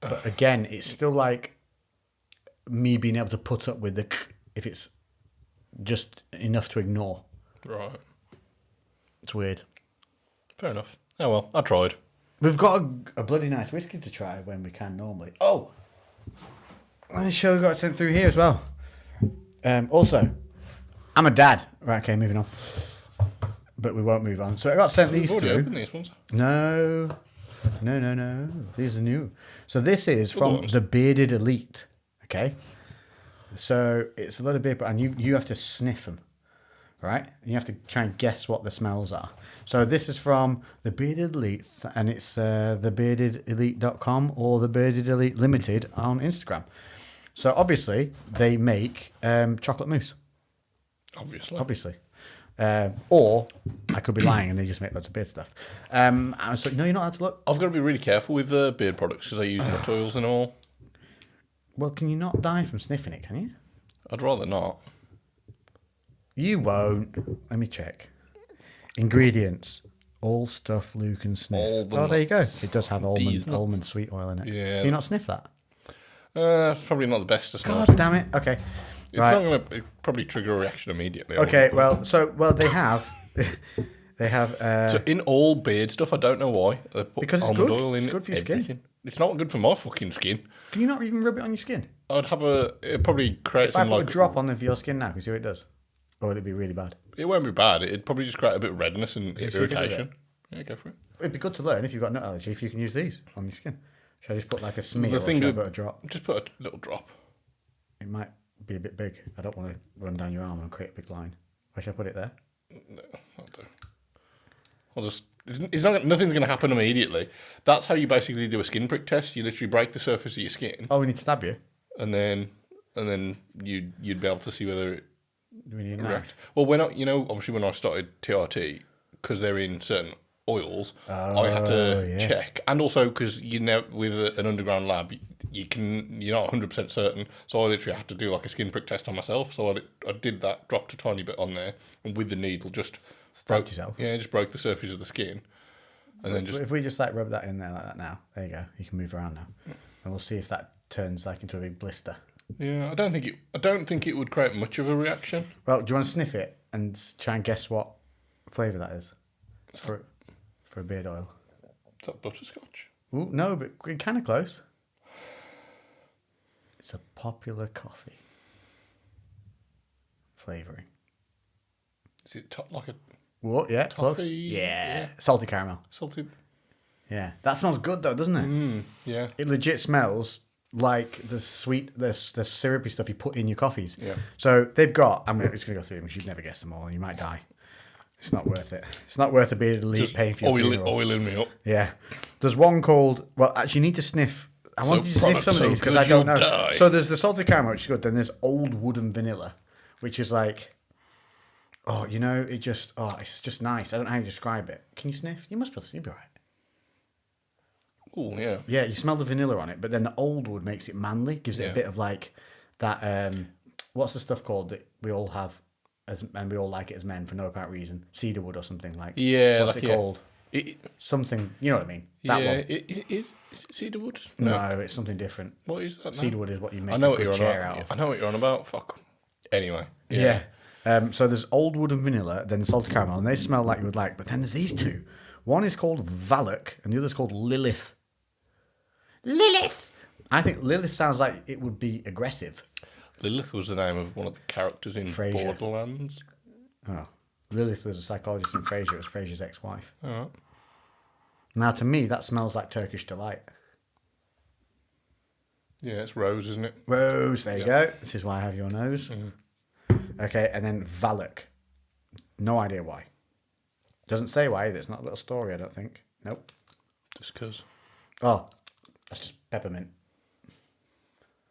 But again, it's still like me being able to put up with if it's just enough to ignore. Right. It's weird. Fair enough. Oh well, I tried. We've got a bloody nice whiskey to try when we can normally. Oh! And the show got sent through here as well. Also, I'm a dad. Right, okay, moving on. But we won't move on. So I got sent these We've already through. opened these ones. No. These are new. So this is from ones. the Bearded Elite. Okay? So it's a lot of beer, and you have to sniff them. Right? And you have to try and guess what the smells are. So this is from the Bearded Elite, and it's thebeardedelite.com or the Bearded Elite Limited on Instagram. So obviously they make chocolate mousse. Obviously. Or I could be lying and they just make lots of beard stuff. And so no, you're not allowed to look. I've got to be really careful with beard products because I use nut oils and all. Well, can you not die from sniffing it? Can you? I'd rather not. You won't. Let me check. Ingredients. All stuff Luke can sniff. All the there you go. nuts. It does have These nuts. almond sweet oil in it. Yeah. Can you not sniff that? Probably not the best to smell. God damn it. Okay. It's Right. not going to probably trigger a reaction immediately. I Okay, wouldn't think. well they have they have So in all beard stuff, I don't know why. They put Because it's almond good. oil in It's good for your skin. everything. It's not good for my fucking skin. Can you not even rub it on your skin? It'd probably create If I some put like a drop on your skin now, can you see what it does? Or would it be really bad? It won't be bad. It'd probably just create a bit of redness and you see if it does irritation. Yeah, go for it. It'd be good to learn if you've got nut allergy if you can use these on your skin. Should I just put like a smear The or thing should I to- put a drop? Just put a little drop. It might be a bit big. I don't want to run down your arm and create a big line. Where should I put it there? No, I'll do. I'll just. It's not. Nothing's going to happen immediately. That's how you basically do a skin prick test. You literally break the surface of your skin, Oh, we need to stab you. and then you'd be able to see whether it Do we need a reacts. knife? Well, obviously when I started TRT, because they're in certain oils, I had to check, and also because with an underground lab, you're not 100% certain. So I literally had to do like a skin prick test on myself. So I did that, dropped a tiny bit on there, and with the needle just broke yourself. Yeah, just broke the surface of the skin, and then just If we just like rub that in there like that now, there you go. You can move around now, and we'll see if that turns like into a big blister. yeah. I don't think it would create much of a reaction. Well, do you want to sniff it and try and guess what flavour that is for a beard oil? Is that butterscotch? Ooh, no, but we're kind of close. It's a popular coffee flavouring. Is it like a What? Yeah, close. Toffee, Yeah. Salty caramel. salted? Yeah, that smells good though, doesn't it? Yeah. It legit smells like the sweet, the syrupy stuff you put in your coffees. Yeah. So they've got. Just gonna go through them because you'd never guess them all, and you might die. It's not worth it. It's not worth a bearded elite Just paying for your funeral. oiling me up. Yeah. There's one called. Well, actually, you need to sniff. I want you to sniff some of these because good I don't know. you'll die. So there's the salted caramel, which is good. Then there's old wooden vanilla, which is like. Oh, it's just nice. I don't know how you describe it. Can you sniff? You must be able to sniff, right? Oh yeah. Yeah, you smell the vanilla on it, but then the old wood makes it manly, gives it a bit of like that. What's the stuff called that we all have, and we all like it as men for no apparent reason? Cedar wood or something like. Yeah. What's it called? It, Something. You know what I mean? That yeah. one. Is it cedarwood? No, it's something different. What is that? Now? Cedarwood is what you make I know a what good you're on chair about. out of. I know what you're on about. Fuck. Anyway. Yeah. So there's old wood and vanilla, then salted caramel, and they smell like you would like. But then there's these two. One is called Valak, and the other's called Lilith. Lilith! I think Lilith sounds like it would be aggressive. Lilith was the name of one of the characters in Frasier. Borderlands. Oh. Lilith was a psychologist in Frasier. It was Frasier's ex-wife. All right. Now, to me, that smells like Turkish delight. Yeah, it's Rose, isn't it? Rose, there you go. This is why I have your nose. Okay, and then Valak. No idea why. Doesn't say why either. It's not a little story, I don't think. Nope. Just because. Oh, that's just peppermint.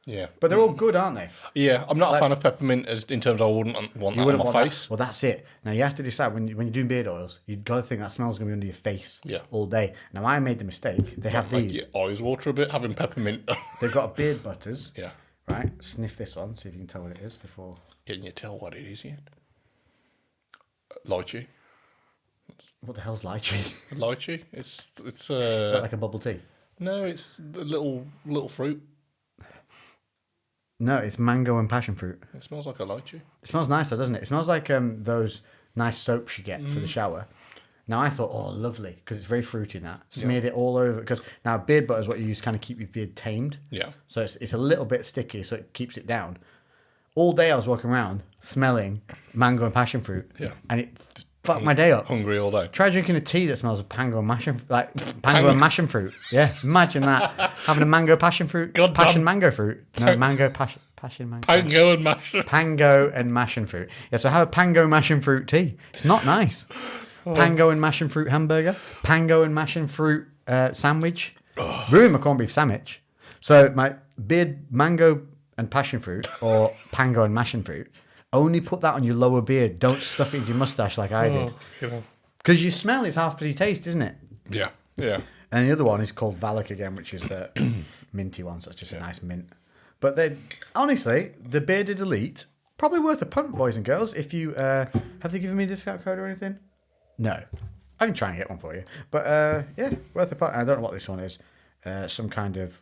Yeah. But they're all good, aren't they? Yeah, I'm not a fan of peppermint as in terms of I wouldn't want that on my face. That. Well, that's it. Now, you have to decide when you're doing beard oils, you've got to think that smell's going to be under your face all day. Now, I made the mistake. They have Make these. your eyes water a bit having peppermint. They've got beard butters. Yeah. Right? Sniff this one, see if you can tell what it is before. Can you tell what it is yet? Lychee. What the hell's lychee? Lychee. It's Is that like a bubble tea? no, it's the little fruit. No, it's mango and passion fruit. It smells like a lychee. It smells nice though, doesn't it? It smells like those nice soaps you get for the shower. Now I thought, oh, lovely, because it's very fruity now. Smeared it all over, because now beard butter is what you use to kind of keep your beard tamed. Yeah. So it's a little bit sticky, so it keeps it down. All day I was walking around smelling mango and passion fruit. Yeah. And it fucked my day up. Hungry all day. Try drinking a tea that smells of pango and passion fruit. Yeah, imagine that. Having a mango passion fruit. God passion damn. mango fruit. No, mango passion mango. Pango and mash. Pango and mashed fruit. Yeah, so have a pango mashed fruit tea. It's not nice. Pango and mashed fruit hamburger. Pango and mashed fruit sandwich. Ruin my corned beef sandwich. So my beard mango and passion fruit or pango and mashed fruit. Only put that on your lower beard. Don't stuff it into your mustache like I did. Because your smell is half the taste, isn't it? Yeah. Yeah. And the other one is called Valak again, which is the minty one. So it's just a nice mint. But they, honestly, the bearded elite, probably worth a punt, boys and girls. If you have they given me a discount code or anything? No, I can try and get one for you. But yeah, worth a punt. I don't know what this one is. Some kind of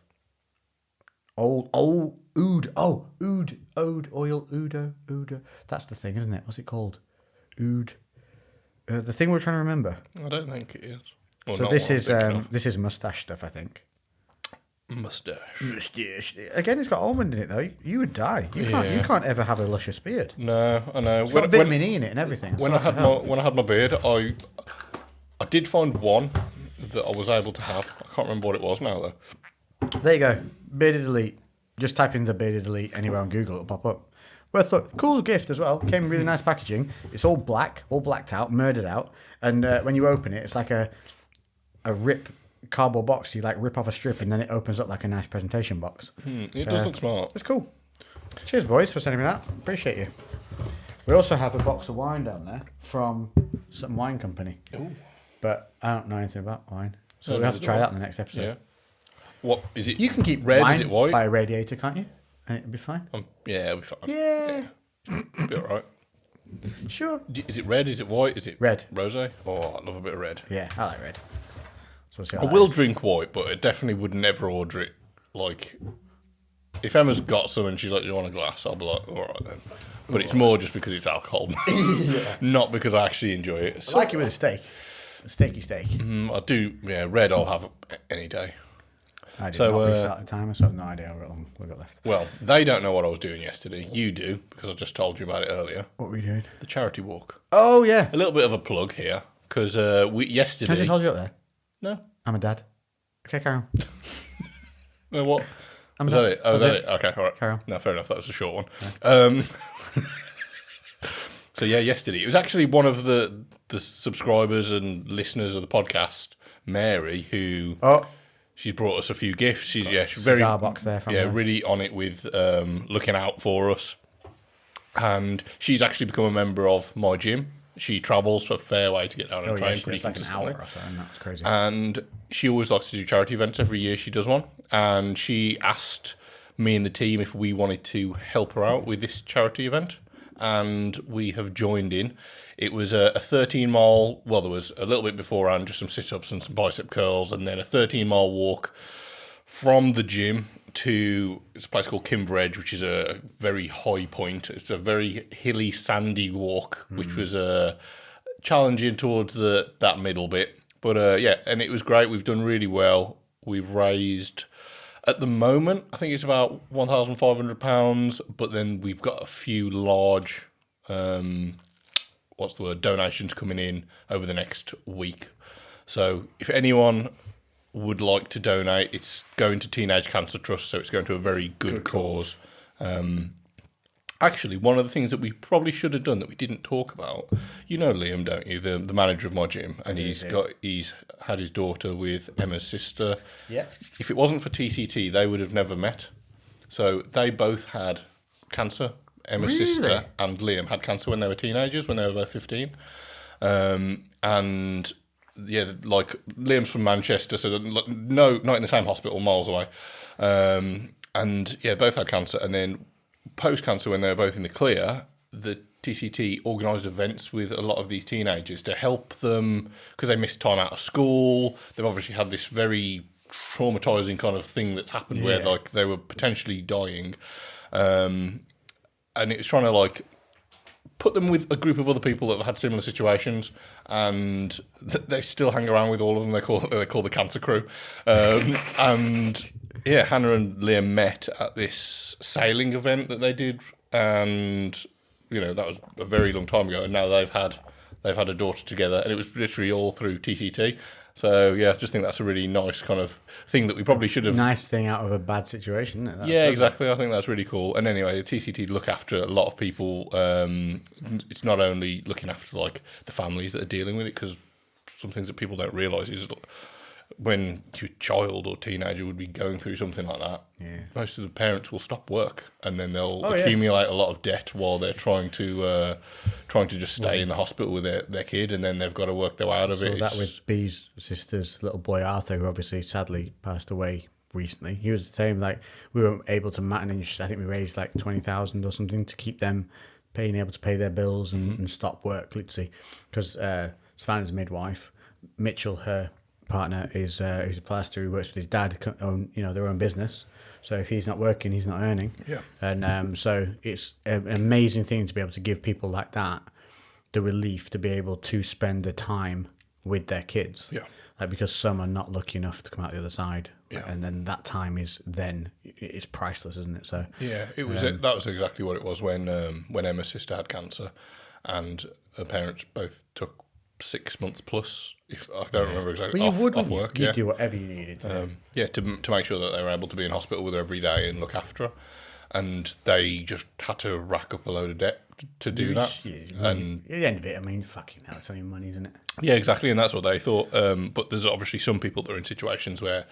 old oud oil oudo. That's the thing, isn't it? What's it called? Oud. The thing we're trying to remember. I don't think it is. Well, So not this what I'm is thinking of. this is mustache stuff, I think. Mustache. Again, it's got almond in it though. You would die. You can't ever have a luscious beard. No, I know. It's got vitamin E in it and everything. When I had my beard, I did find one that I was able to have. I can't remember what it was now though. There you go. Bearded Elite. Just type in the Bearded Elite anywhere on Google, it'll pop up. Worth look. Cool gift as well. Came in really nice packaging. It's all black, all blacked out, murdered out. And when you open it, it's like a rip cardboard box. You like rip off a strip and then it opens up like a nice presentation box. It does look smart. It's cool. Cheers, boys, for sending me that. Appreciate you. We also have a box of wine down there from some wine company. Ooh. But I don't know anything about wine. So No, we'll have to neither try do I. that in the next episode. Yeah. What is it? You can keep red. wine Is it white? by a radiator, can't you? And it'll be fine. Yeah, it'll be fine. Yeah. Be all right. Sure. Is it red? Is it white? Is it Red. rosé? Oh, I love a bit of red. Yeah, I like red. So we'll see I how that will is. drink white, but I definitely would never order it. Like, if Emma's got some and she's like, "You want a glass?" I'll be like, "All right then." But it's more just because it's alcohol, not because I actually enjoy it. I like it with a steak. A steaky steak. I do. Yeah, red I'll have any day. I did So, not restart the timer, so I have no idea how long we've got left. Well, they don't know what I was doing yesterday. You do, because I just told you about it earlier. What were we doing? The charity walk. Oh, yeah. A little bit of a plug here, because we Can I yesterday. just hold you up there? No. I'm a dad. Okay, carry on. No, what? I'm Was done. that it? Oh, was That's that it? Okay, all right. Carry on. No, fair enough. That was a short one. So yeah, yesterday it was actually one of the subscribers and listeners of the podcast, Mary, who Oh, she's brought us a few gifts. She's she's cigar very box there from yeah, her. really on it with looking out for us. And she's actually become a member of my gym. She travels a fair way to get down and oh yeah, train she pretty was like an consistently. hour or so, and that's crazy. And she always likes to do charity events every year. She does one, and she asked me and the team if we wanted to help her out with this charity event, and we have joined in. It was a 13-mile. Well, there was a little bit beforehand, just some sit-ups and some bicep curls, and then a 13-mile walk from the gym to it's a place called Kimber Edge, which is a very high point. It's a very hilly, sandy walk, which was challenging towards that middle bit. But yeah, and it was great. We've done really well. We've raised, at the moment, I think it's about £1,500. But then we've got a few large, donations coming in over the next week. So if anyone would like to donate, it's going to Teenage Cancer Trust, so it's going to a very good cause. Actually, one of the things that we probably should have done that we didn't talk about, you know Liam, don't you, the manager of my gym, and he's had his daughter with Emma's sister. Yeah. If it wasn't for TCT, they would have never met. So they both had cancer. Emma's sister and Liam had cancer when they were teenagers, when they were both 15. And yeah, like Liam's from Manchester, so no, not in the same hospital, miles away. And yeah, both had cancer. And then post-cancer, when they were both in the clear, the TCT organised events with a lot of these teenagers to help them because they missed time out of school. They've obviously had this very traumatising kind of thing that's happened where like they were potentially dying. And it was trying to like put them with a group of other people that have had similar situations, and they still hang around with all of them. They're called the Cancer Crew. And yeah, Hannah and Liam met at this sailing event that they did, and you know that was a very long time ago. And now they've had a daughter together, and it was literally all through TCT. So yeah, I just think that's a really nice kind of thing that we probably should have. Nice thing out of a bad situation, isn't it? Yeah, exactly. I think that's really cool. And anyway, the TCT look after a lot of people. It's not only looking after like the families that are dealing with it, because some things that people don't realise is when your child or teenager would be going through something like that, most of the parents will stop work and then they'll accumulate a lot of debt while they're trying to just stay in the hospital with their kid, and then they've got to work their way out of it. That with B's sister's little boy Arthur, who obviously sadly passed away recently. He was the same. Like we were able to manage. I think we raised like 20,000 or something to keep them able to pay their bills and stop work literally, because Savannah's midwife, Mitchell, her partner, is he's a plasterer who works with his dad, own their own business. So if he's not working, he's not earning. Yeah. And so it's an amazing thing to be able to give people like that the relief to be able to spend the time with their kids. Yeah. Like, because some are not lucky enough to come out the other side. Yeah. And then that time it's priceless, isn't it? So yeah, it was that was exactly what it was when Emma's sister had cancer, and her parents both took 6 months plus. If I don't remember exactly, Well, you would, off wouldn't you? work. You'd Yeah, do whatever you needed to. to make sure that they were able to be in hospital with her every day and look after her, and they just had to rack up a load of debt to do that. And at the end of it, I mean, fucking hell, it's only money, isn't it? Yeah, exactly, and that's what they thought. But there's obviously some people that are in situations where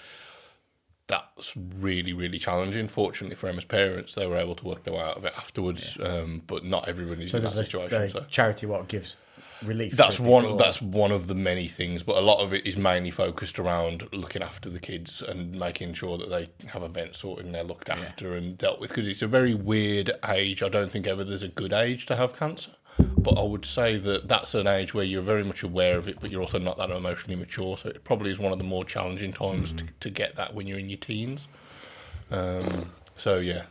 that's really, really challenging. Fortunately for Emma's parents, they were able to work their way out of it afterwards. But not everybody's in that situation. So charity what gives relief. that's to one. people, That's one of the many things. But a lot of it is mainly focused around looking after the kids and making sure that they have events sorted and they're looked after and dealt with. Because it's a very weird age. I don't think ever there's a good age to have cancer. But I would say that that's an age where you're very much aware of it, but you're also not that emotionally mature. So it probably is one of the more challenging times to get that when you're in your teens. So yeah.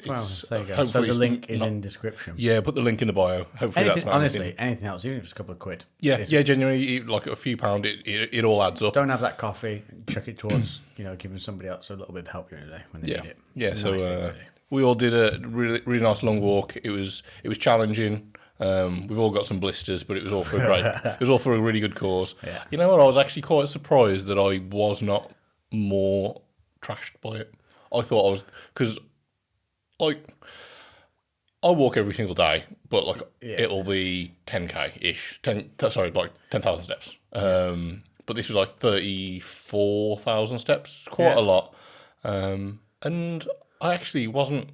Well, there you go. So the link is in description. Yeah, put the link in the bio. Hopefully that's not honestly, anything else, even if it's a couple of quid. Yeah, genuinely, like a few pound, it all adds up. Don't have that coffee. Chuck it towards, giving somebody else a little bit of help during the day when they need it. Yeah. Nice So thing to do. we all did a really, really nice long walk. It was challenging. We've all got some blisters, but it was all for a really good cause. Yeah. You know what? I was actually quite surprised that I was not more trashed by it. I thought I was, because I walk every single day, but it'll be 10k ish, 10,000 steps. But this was like 34,000 steps. It's quite a lot. And I actually wasn't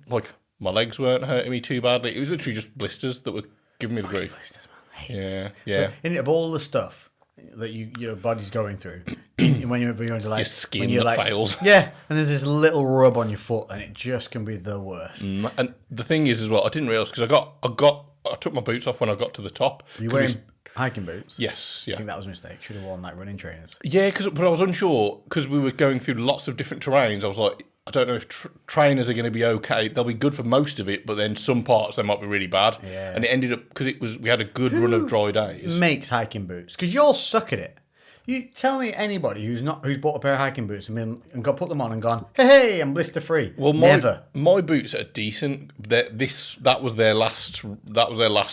my legs weren't hurting me too badly. It was literally just blisters that were giving me the grief. Blisters, man. Yeah. But of all the stuff that your body's going through, when you're going to Your skin that fails. Yeah, and there's this little rub on your foot, and it just can be the worst. And the thing is, as well, I didn't realise because I took my boots off when I got to the top. Are you wearing hiking boots? Yes, yeah. I think that was a mistake. Should have worn running trainers. Yeah, but I was unsure because we were going through lots of different terrains. I was like, I don't know if trainers are going to be okay. They'll be good for most of it, but then some parts they might be really bad. Yeah. And it ended up because we had a good run of dry days. Makes hiking boots because you all suck at it. You tell me anybody who's bought a pair of hiking boots and got put them on and gone, hey, I'm blister free. Well, never. My boots are decent. That was their last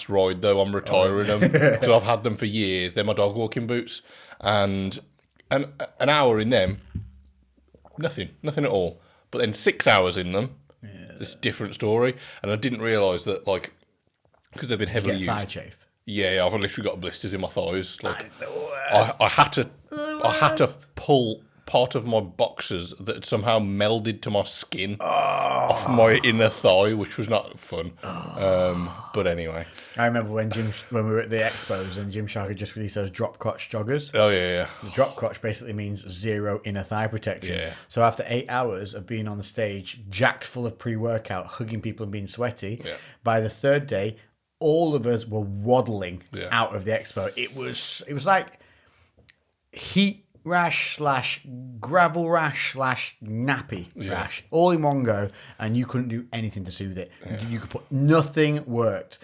ride though. I'm retiring them because I've had them for years. They're my dog walking boots, and an hour in them, nothing at all. But then 6 hours in them, it's a different story. And I didn't realise that because they've been heavily used. Thigh chafe. Yeah, I've literally got blisters in my thighs. I had to pull part of my boxers that had somehow melded to my skin off my inner thigh, which was not fun. But anyway, I remember when we were at the expos and Gymshark had just released those drop crotch joggers. Oh yeah. The drop crotch basically means zero inner thigh protection. Yeah. So after 8 hours of being on the stage, jacked full of pre-workout, hugging people and being sweaty, by the third day, all of us were waddling out of the expo. It was like heat rash / gravel rash / nappy rash all in one go, and you couldn't do anything to soothe it. You could put nothing worked.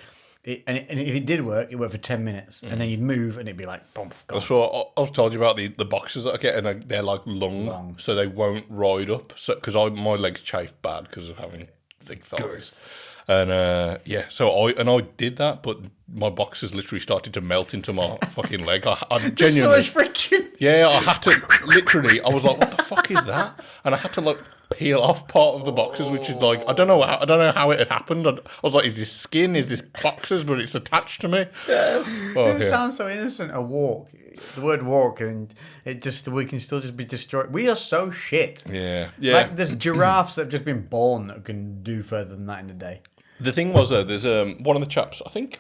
And if it did work, it worked for 10 minutes, and then you'd move, and it'd be like, boom, gone. So I was told you about the boxers that I get, and they're like long, so they won't ride up. So because my legs chafe bad because of having thick thighs. And so I did that, but my boxers literally started to melt into my fucking leg. I genuinely, so much friction. Yeah, I had to literally. I was like, "What the fuck is that?" And I had to peel off part of the boxers, which is I don't know how it had happened. I was like, "Is this skin? Is this boxers?" But it's attached to me. It sounds so innocent. A walk, the word walk, and we can still just be destroyed. We are so shit. Yeah. Like there's giraffes that have just been born that can do further than that in a day. The thing was though, there's one of the chaps. I think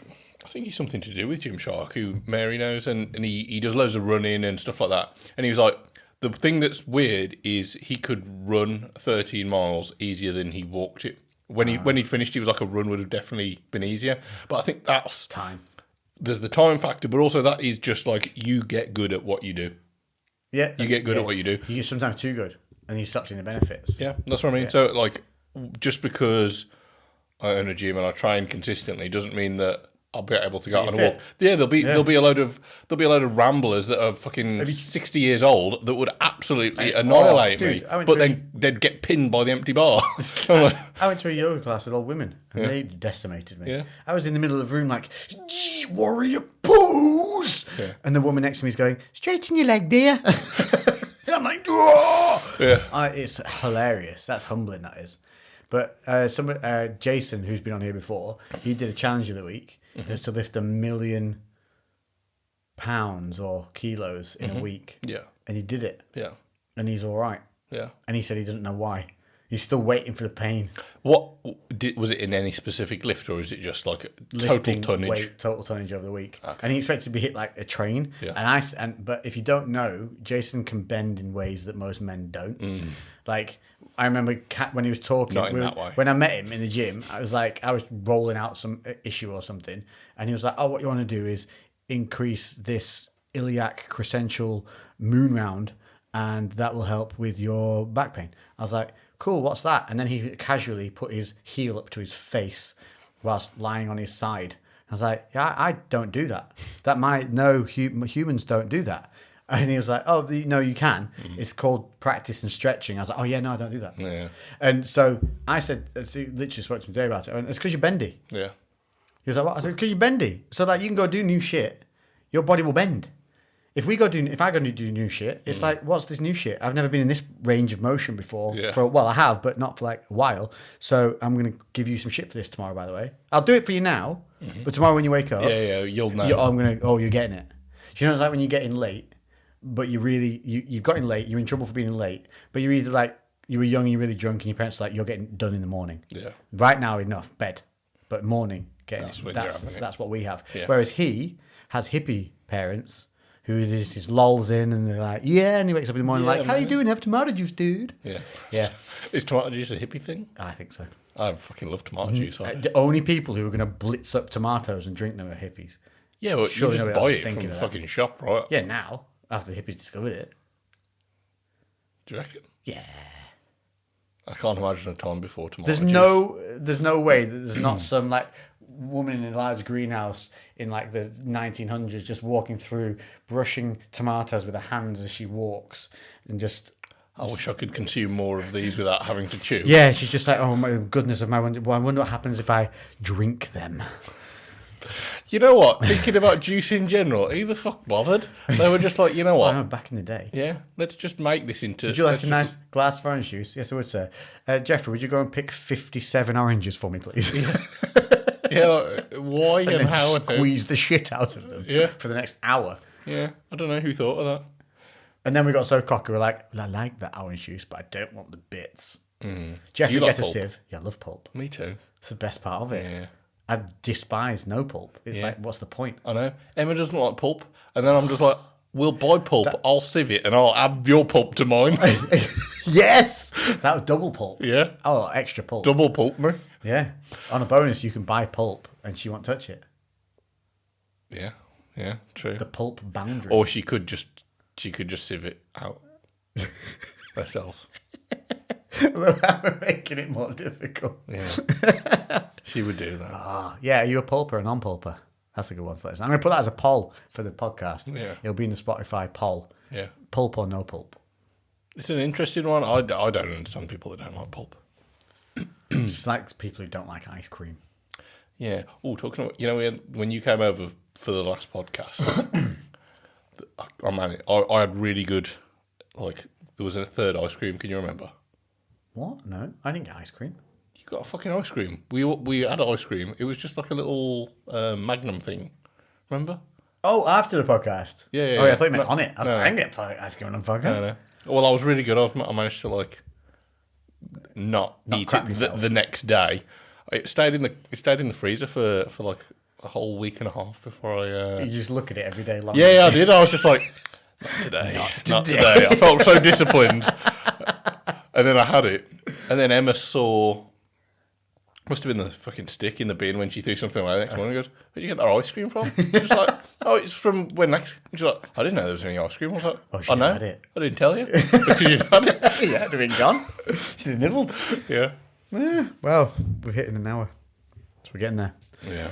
he's something to do with Gymshark, who Mary knows, and he does loads of running and stuff like that. And he was like, the thing that's weird is he could run 13 miles easier than he walked it. When he'd finished, he was like, a run would have definitely been easier. But I think that's time. There's the time factor, but also that is just you get good at what you do. Yeah, you get good at what you do. You get sometimes too good, and you stop seeing the benefits. Yeah, that's what I mean. Yeah. So just because I own a gym and I train consistently doesn't mean that I'll be able to go out on a walk. Yeah, there'll be a load of ramblers that are fucking 60 years old that would absolutely annihilate me. But then they'd get pinned by the empty bar. I went to a yoga class with old women and they decimated me. Yeah. I was in the middle of the room warrior pose. Yeah. And the woman next to me is going, straighten your leg, dear. And I'm like, whoa! Yeah. It's hilarious. That's humbling, that is. But Jason, who's been on here before, he did a challenge of the week. It was to lift 1 million pounds or kilos in a week. Yeah. And he did it. Yeah. And he's all right. Yeah. And he said he doesn't know why. He's still waiting for the pain. What was it in any specific lift, or is it just like Lifting total tonnage? weight, total tonnage over the week. Okay. And he expected to be hit like a train. Yeah. But if you don't know, Jason can bend in ways that most men don't. Like I remember when he was talking. Not in that way. When I met him in the gym, I was rolling out some issue or something, and he was like, "Oh, what you want to do is increase this iliac crescential moon round, and that will help with your back pain." I was like, cool, what's that? And then he casually put his heel up to his face whilst lying on his side. I was like, yeah, I don't do that. Humans don't do that. And he was like, oh, no, you can. It's called practice and stretching. I was like, oh, yeah, no, I don't do that. Yeah. And so I said, literally spoke to him today about it. And it's because you're bendy. Yeah. He was like, what? I said, because you're bendy. So that you can go do new shit, your body will bend. If I go to do new shit, it's like, what's this new shit? I've never been in this range of motion before. Yeah. I have, but not for like a while. So I'm going to give you some shit for this tomorrow, by the way. I'll do it for you now, but tomorrow when you wake up, you'll know. You're getting it. Do you know it's like when you get in late, but you've got in late, you're in trouble for being late, but you're either like, you were young and you're really drunk and your parents are like, you're getting done in the morning. Yeah. Right now, enough, bed. But morning, That's that's what we have. Yeah. Whereas he has hippie parents who just lolls in and they're like, yeah, and he wakes up in the morning like, how you doing? Have tomato juice, dude. Yeah. Yeah. Is tomato juice a hippie thing? I think so. I fucking love tomato juice. The only people who are going to blitz up tomatoes and drink them are hippies. Yeah, well, Surely you just nobody else buy is it from thinking the of that. fucking shop, right? Yeah, now, after the hippies discovered it. Do you reckon? Yeah. I can't imagine a time before tomato There's juice. no way that there's not some like woman in a large greenhouse in like the 1900s just walking through, brushing tomatoes with her hands as she walks, and just. I wish I could consume more of these without having to chew. Yeah, she's just like, oh my goodness of my wonder. Well, I wonder what happens if I drink them. You know what? Thinking about juice in general, who the fuck bothered? They were just like, you know what? I know, back in the day. Yeah, let's just make this into. Would you like let's a nice glass of orange juice? Yes, I would, sir. Jeffrey, would you go and pick 57 oranges for me, please? Yeah, like, why and, then how and who? squeeze the shit out of them for the next hour. Yeah, I don't know who thought of that. And then we got so cocky, we're like, well, I like that orange juice, but I don't want the bits. Jeffrey, You like get a pulp? sieve. Yeah, I love pulp. Me too. It's the best part of it. Yeah. I despise no pulp. It's Yeah. like, what's the point? I know. Emma doesn't like pulp. And then I'm just like, we'll buy pulp, I'll sieve it, and I'll add your pulp to mine. Yes! That was double pulp. Yeah. Oh, extra pulp. Double pulp me. Yeah. On a bonus, you can buy pulp and she won't touch it. Yeah, true. The pulp boundary. Or she could just sieve it out herself. We're making it more difficult. Yeah. She would do that. Yeah, are you a pulper or a non-pulper? That's a good one for this. I'm going to put that as a poll for the podcast. Yeah. It'll be in the Spotify poll. Yeah. Pulp or no pulp? It's an interesting one. I don't understand people that don't like pulp. It's like people who don't like ice cream. Yeah. Oh, talking about, when you came over for the last podcast, I had really good, like, there was a third ice cream. Can you remember? What? No, I didn't get ice cream. You got a fucking ice cream. We had ice cream. It was just like a little Magnum thing. Remember? Oh, after the podcast? Yeah. Oh, yeah, I thought you meant No, on it. I was no. like, I didn't get ice cream on the podcast. No. Well, I was really good. I managed to like not eat crap it yourself. the next day. It stayed in the freezer for like a whole week and a half before I. You just look at it every day long. Yeah, I did. I was just like, not today. Not today. I felt so disciplined. And then I had it. And then Emma saw, must have been the fucking stick in the bin when she threw something away the next morning. Goes, where'd you get that ice cream from? She's like, oh, it's from when Lex. She's like, I didn't know there was any ice cream. I was like, Oh, she I know. had it. I didn't tell you. Because you'd had it. Yeah, it'd have been gone. She'd have nibbled. Yeah. Well, we're hitting an hour. So we're getting there. Yeah.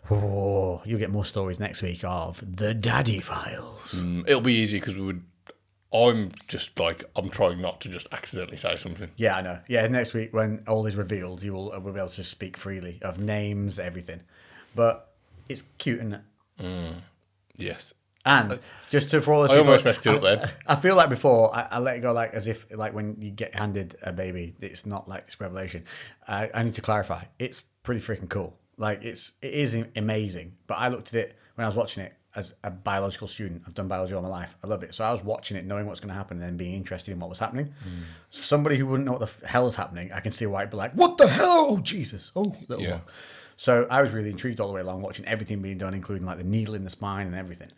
Oh, you'll get more stories next week of the Daddy Files. It'll be easy because I'm just like, I'm trying not to just accidentally say something. Yeah, I know. Yeah, next week when all is revealed, we'll be able to speak freely of names, everything. But it's cute, isn't it? Yes. And just for all those I people, almost messed it up then. I feel like before I let it go like as if like when you get handed a baby, it's not like this revelation. I need to clarify. It's pretty freaking cool. Like it is amazing. But I looked at it when I was watching it as a biological student. I've done biology all my life. I love it. So I was watching it, knowing what's going to happen, and then being interested in what was happening. So for somebody who wouldn't know what the hell is happening, I can see why it'd be like, "What the hell? Oh Jesus! Oh little one." So I was really intrigued all the way along, watching everything being done, including like the needle in the spine and everything.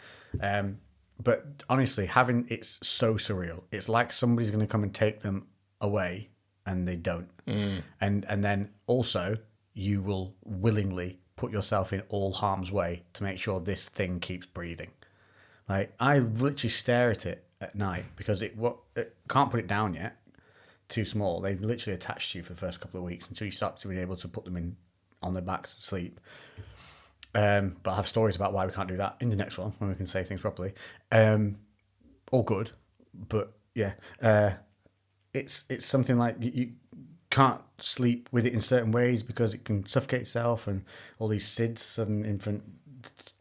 But honestly, it's so surreal. It's like somebody's going to come and take them away, and they don't. And then also, you will willingly put yourself in all harm's way to make sure this thing keeps breathing. Like I literally stare at it at night because it can't put it down yet. Too small. They've literally attached you for the first couple of weeks until you start to be able to put them in on their backs to sleep. But I have stories about why we can't do that in the next one when we can say things properly. All good, but yeah, it's something like you can't sleep with it in certain ways because it can suffocate itself and all these SIDS and infant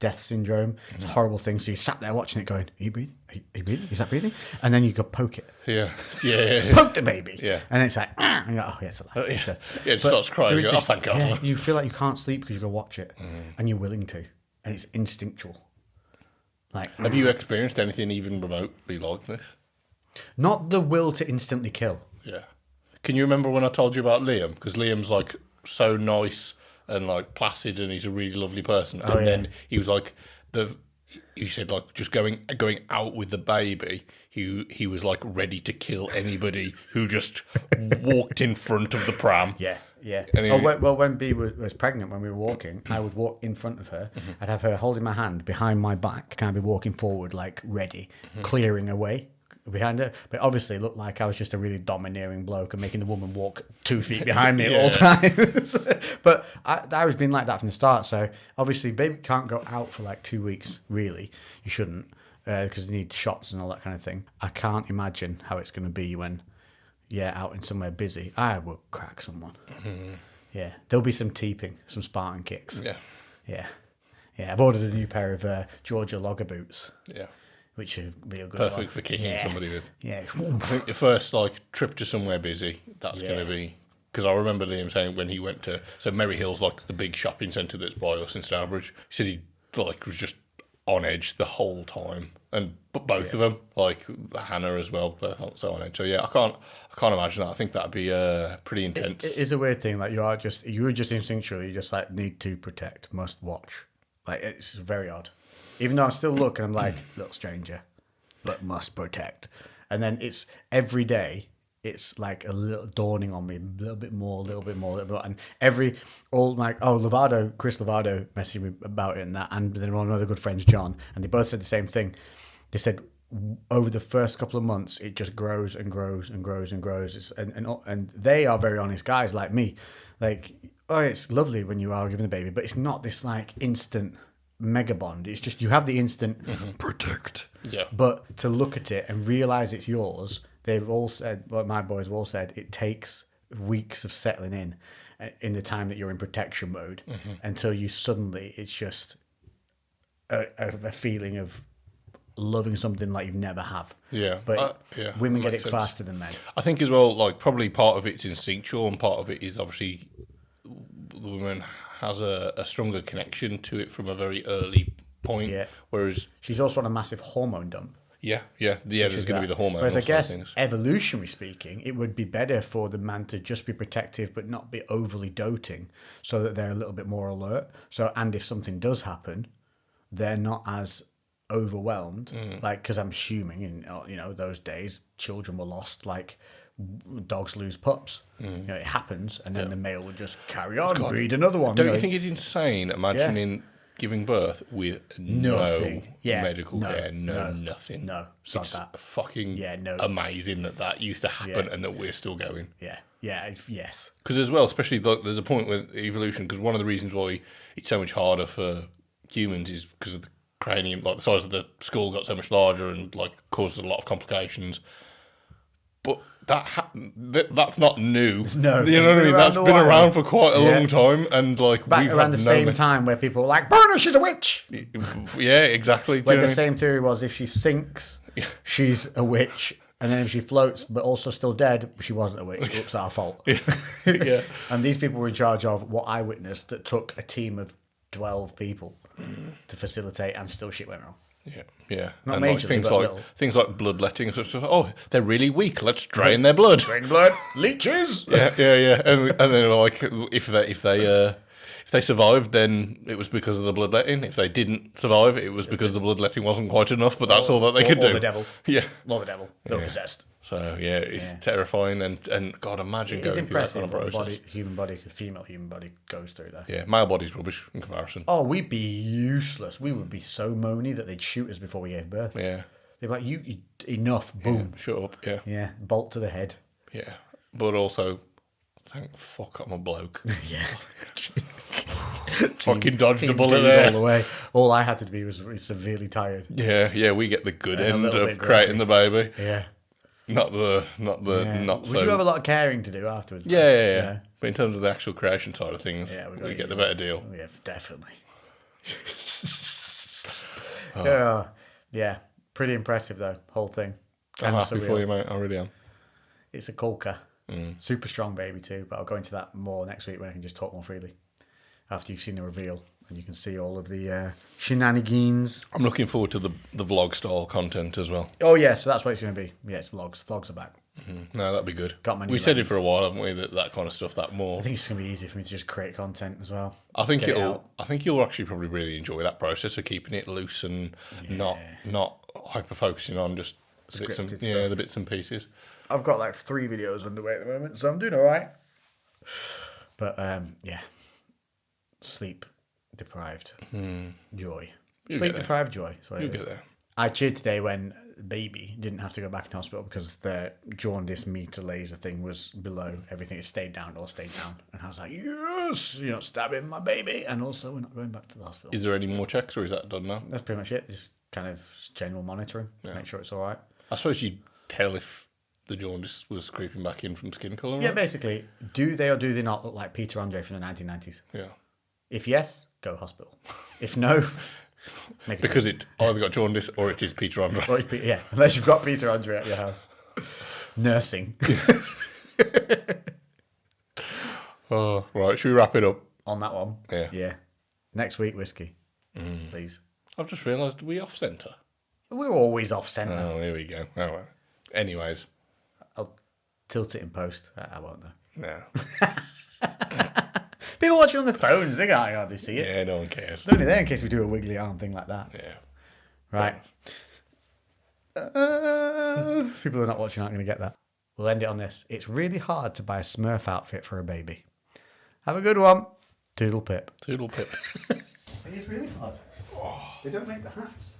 death syndrome. It's a horrible thing. So you sat there watching it going, are you breathing? Are you breathing? Is that breathing? And then you go poke it. Yeah. Poke the baby. Yeah. And it's like, and you go, oh, yeah, it's alive. It's good. Yeah, it starts crying. There You is go, this- oh, thank God. yeah, you feel like you can't sleep because you go watch it and you're willing to. And it's instinctual. Like, Have you experienced anything even remotely like this? not the will to instantly kill. Yeah. Can you remember when I told you about Liam? Because Liam's like so nice and like placid, and he's a really lovely person. And then he was like you said like just going out with the baby. He was like ready to kill anybody who just walked in front of the pram. Yeah. And When Bea was pregnant, when we were walking, I would walk in front of her. I'd have her holding my hand behind my back, and I'd be walking forward, like ready, clearing away behind her. But obviously, it looked like I was just a really domineering bloke and making the woman walk 2 feet behind me at all times. But I was being like that from the start. So obviously, baby can't go out for like 2 weeks. Really, you shouldn't, because they need shots and all that kind of thing. I can't imagine how it's going to be when. Yeah, out in somewhere busy. I will crack someone. Yeah, there'll be some teeping, some Spartan kicks. Yeah. I've ordered a new pair of Georgia Logger boots. Yeah. Which would be a good Perfect one. for kicking somebody with. Yeah. I think your first like trip to somewhere busy, that's going to be... Because I remember Liam saying when he went to... So Merry Hill's like the big shopping centre that's by us in Stourbridge. He said he like was just on edge the whole time. And both of them, like Hannah as well, both so on edge. So yeah, I can't imagine that. I think that'd be pretty intense. It is a weird thing. Like you were just instinctually, you just like need to protect, must watch. Like it's very odd. Even though I still look and I'm like, little stranger, but must protect. And then it's every day, it's like a little dawning on me, a little bit more. And Chris Lovato messaged me about it and that. And then one of my other good friends, John, and they both said the same thing. They said over the first couple of months, it just grows and grows and grows and grows. And they are very honest guys like me. Like, oh, it's lovely when you are giving a baby, but it's not this like instant mega bond. It's just you have the instant protect. Yeah. But to look at it and realize it's yours, they've all said, what my boys have all said, it takes weeks of settling in the time that you're in protection mode until you suddenly, it's just a feeling of loving something like you've never have. Yeah. But women get it makes sense. faster than men. I think as well, like probably part of it's instinctual and part of it is obviously the woman has a stronger connection to it from a very early point. Yeah. Whereas She's also on a massive hormone dump. There's going to be the hormone. Whereas I guess, things. evolutionary speaking, it would be better for the man to just be protective but not be overly doting so that they're a little bit more alert. So, and if something does happen, they're not as overwhelmed. Like, because I'm assuming in those days, children were lost like dogs lose pups. It happens, and then the male would just carry on, breed another one. Don't you think it's insane imagining giving birth with Nothing. no medical care, nothing? No, it's like that. Fucking amazing that used to happen and that we're still going. Yes. Because as well, especially there's a point with evolution, because one of the reasons why it's so much harder for humans is because of the cranium, like the size of the skull got so much larger and like causes a lot of complications. But that's not new. No, you know what I mean. That's been around for quite a long time, and like back we've around had the no same time where people were like, "Burn her, she's a witch." Yeah, exactly. Do Where you the know what I mean? same theory was, if she sinks, she's a witch, and then if she floats but also still dead, she wasn't a witch. It's our fault. Yeah. And these people were in charge of what I witnessed that took a team of 12 people to facilitate, and still shit went wrong. Yeah. Not And like majorly, things but like little. things like bloodletting. Oh, they're really weak. Let's drain their blood. Drain blood, leeches. Yeah. And then like if they survived, then it was because of the bloodletting. If they didn't survive, it was because the bloodletting wasn't quite enough. But that's all that they could do. Or the devil. Yeah. Or the devil. They were possessed. So yeah, it's terrifying, and God, imagine It's going through that kind impressive of what process. the female human body goes through there. Yeah, male body's rubbish in comparison. Oh, we'd be useless. We would be so moany that they'd shoot us before we gave birth. Yeah. They'd be like, you enough, boom. Shut up. Yeah. Yeah, bolt to the head. Yeah. But also, thank fuck I'm a bloke. Yeah. Fucking dodged a Team bullet D there. all the way. All I had to be was severely tired. Yeah, we get the good And a end little of bit creating the baby. Yeah. Not the Yeah. not so. We do have a lot of caring to do afterwards. Yeah. But in terms of the actual creation side of things, Yeah, we get the better deal. Yeah, definitely. Yeah. Pretty impressive though, whole thing. I'm Kinda happy surreal. for you, mate. I really am. It's a Colca. Super strong baby too, but I'll go into that more next week when I can just talk more freely. After you've seen the reveal and you can see all of the shenanigans. I'm looking forward to the vlog style content as well. Oh yeah, so that's what it's going to be. Yeah, it's vlogs. Vlogs are back. No, that'd be good. Got my new We said it lens. for a while, haven't we? That kind of stuff. That more. I think it's going to be easy for me to just create content as well. I think Get it out. I think you'll actually probably really enjoy that process of keeping it loose and not hyper focusing on just the bits and, Scripted stuff. the bits and pieces. I've got like 3 videos underway at the moment, so I'm doing all right. But yeah, sleep deprived joy. You'll Sleep get there. deprived joy. That's what it You'll is. get there. I cheered today when baby didn't have to go back in hospital because the jaundice meter laser thing was below everything. It stayed down. And I was like, yes, you're not stabbing my baby. And also, we're not going back to the hospital. Is there any more checks, or is that done now? That's pretty much it. Just kind of general monitoring. Make sure it's all right. I suppose you'd tell if the jaundice was creeping back in from skin colour. Yeah, right? basically, do they or do they not look like Peter Andre from the 1990s? Yeah. If yes, go hospital. If no, make a Because it either got jaundice or it is Peter Andre. Or it's yeah, unless you've got Peter Andre at your house. Nursing. Oh, right. Should we wrap it up? On that one. Yeah. Yeah. Next week, whiskey. Please. I've just realised we off centre. We're always off centre. Oh, here we go. Oh, well. Anyways. I'll tilt it in post. I won't though. No. People watching on their phones, they can't hardly see it. Yeah, no one cares. They're only there in case we do a wiggly arm thing like that. Yeah. Right. People who are not watching aren't going to get that. We'll end it on this. It's really hard to buy a Smurf outfit for a baby. Have a good one. Toodle pip. Toodle pip. It is really hard. They don't make the hats.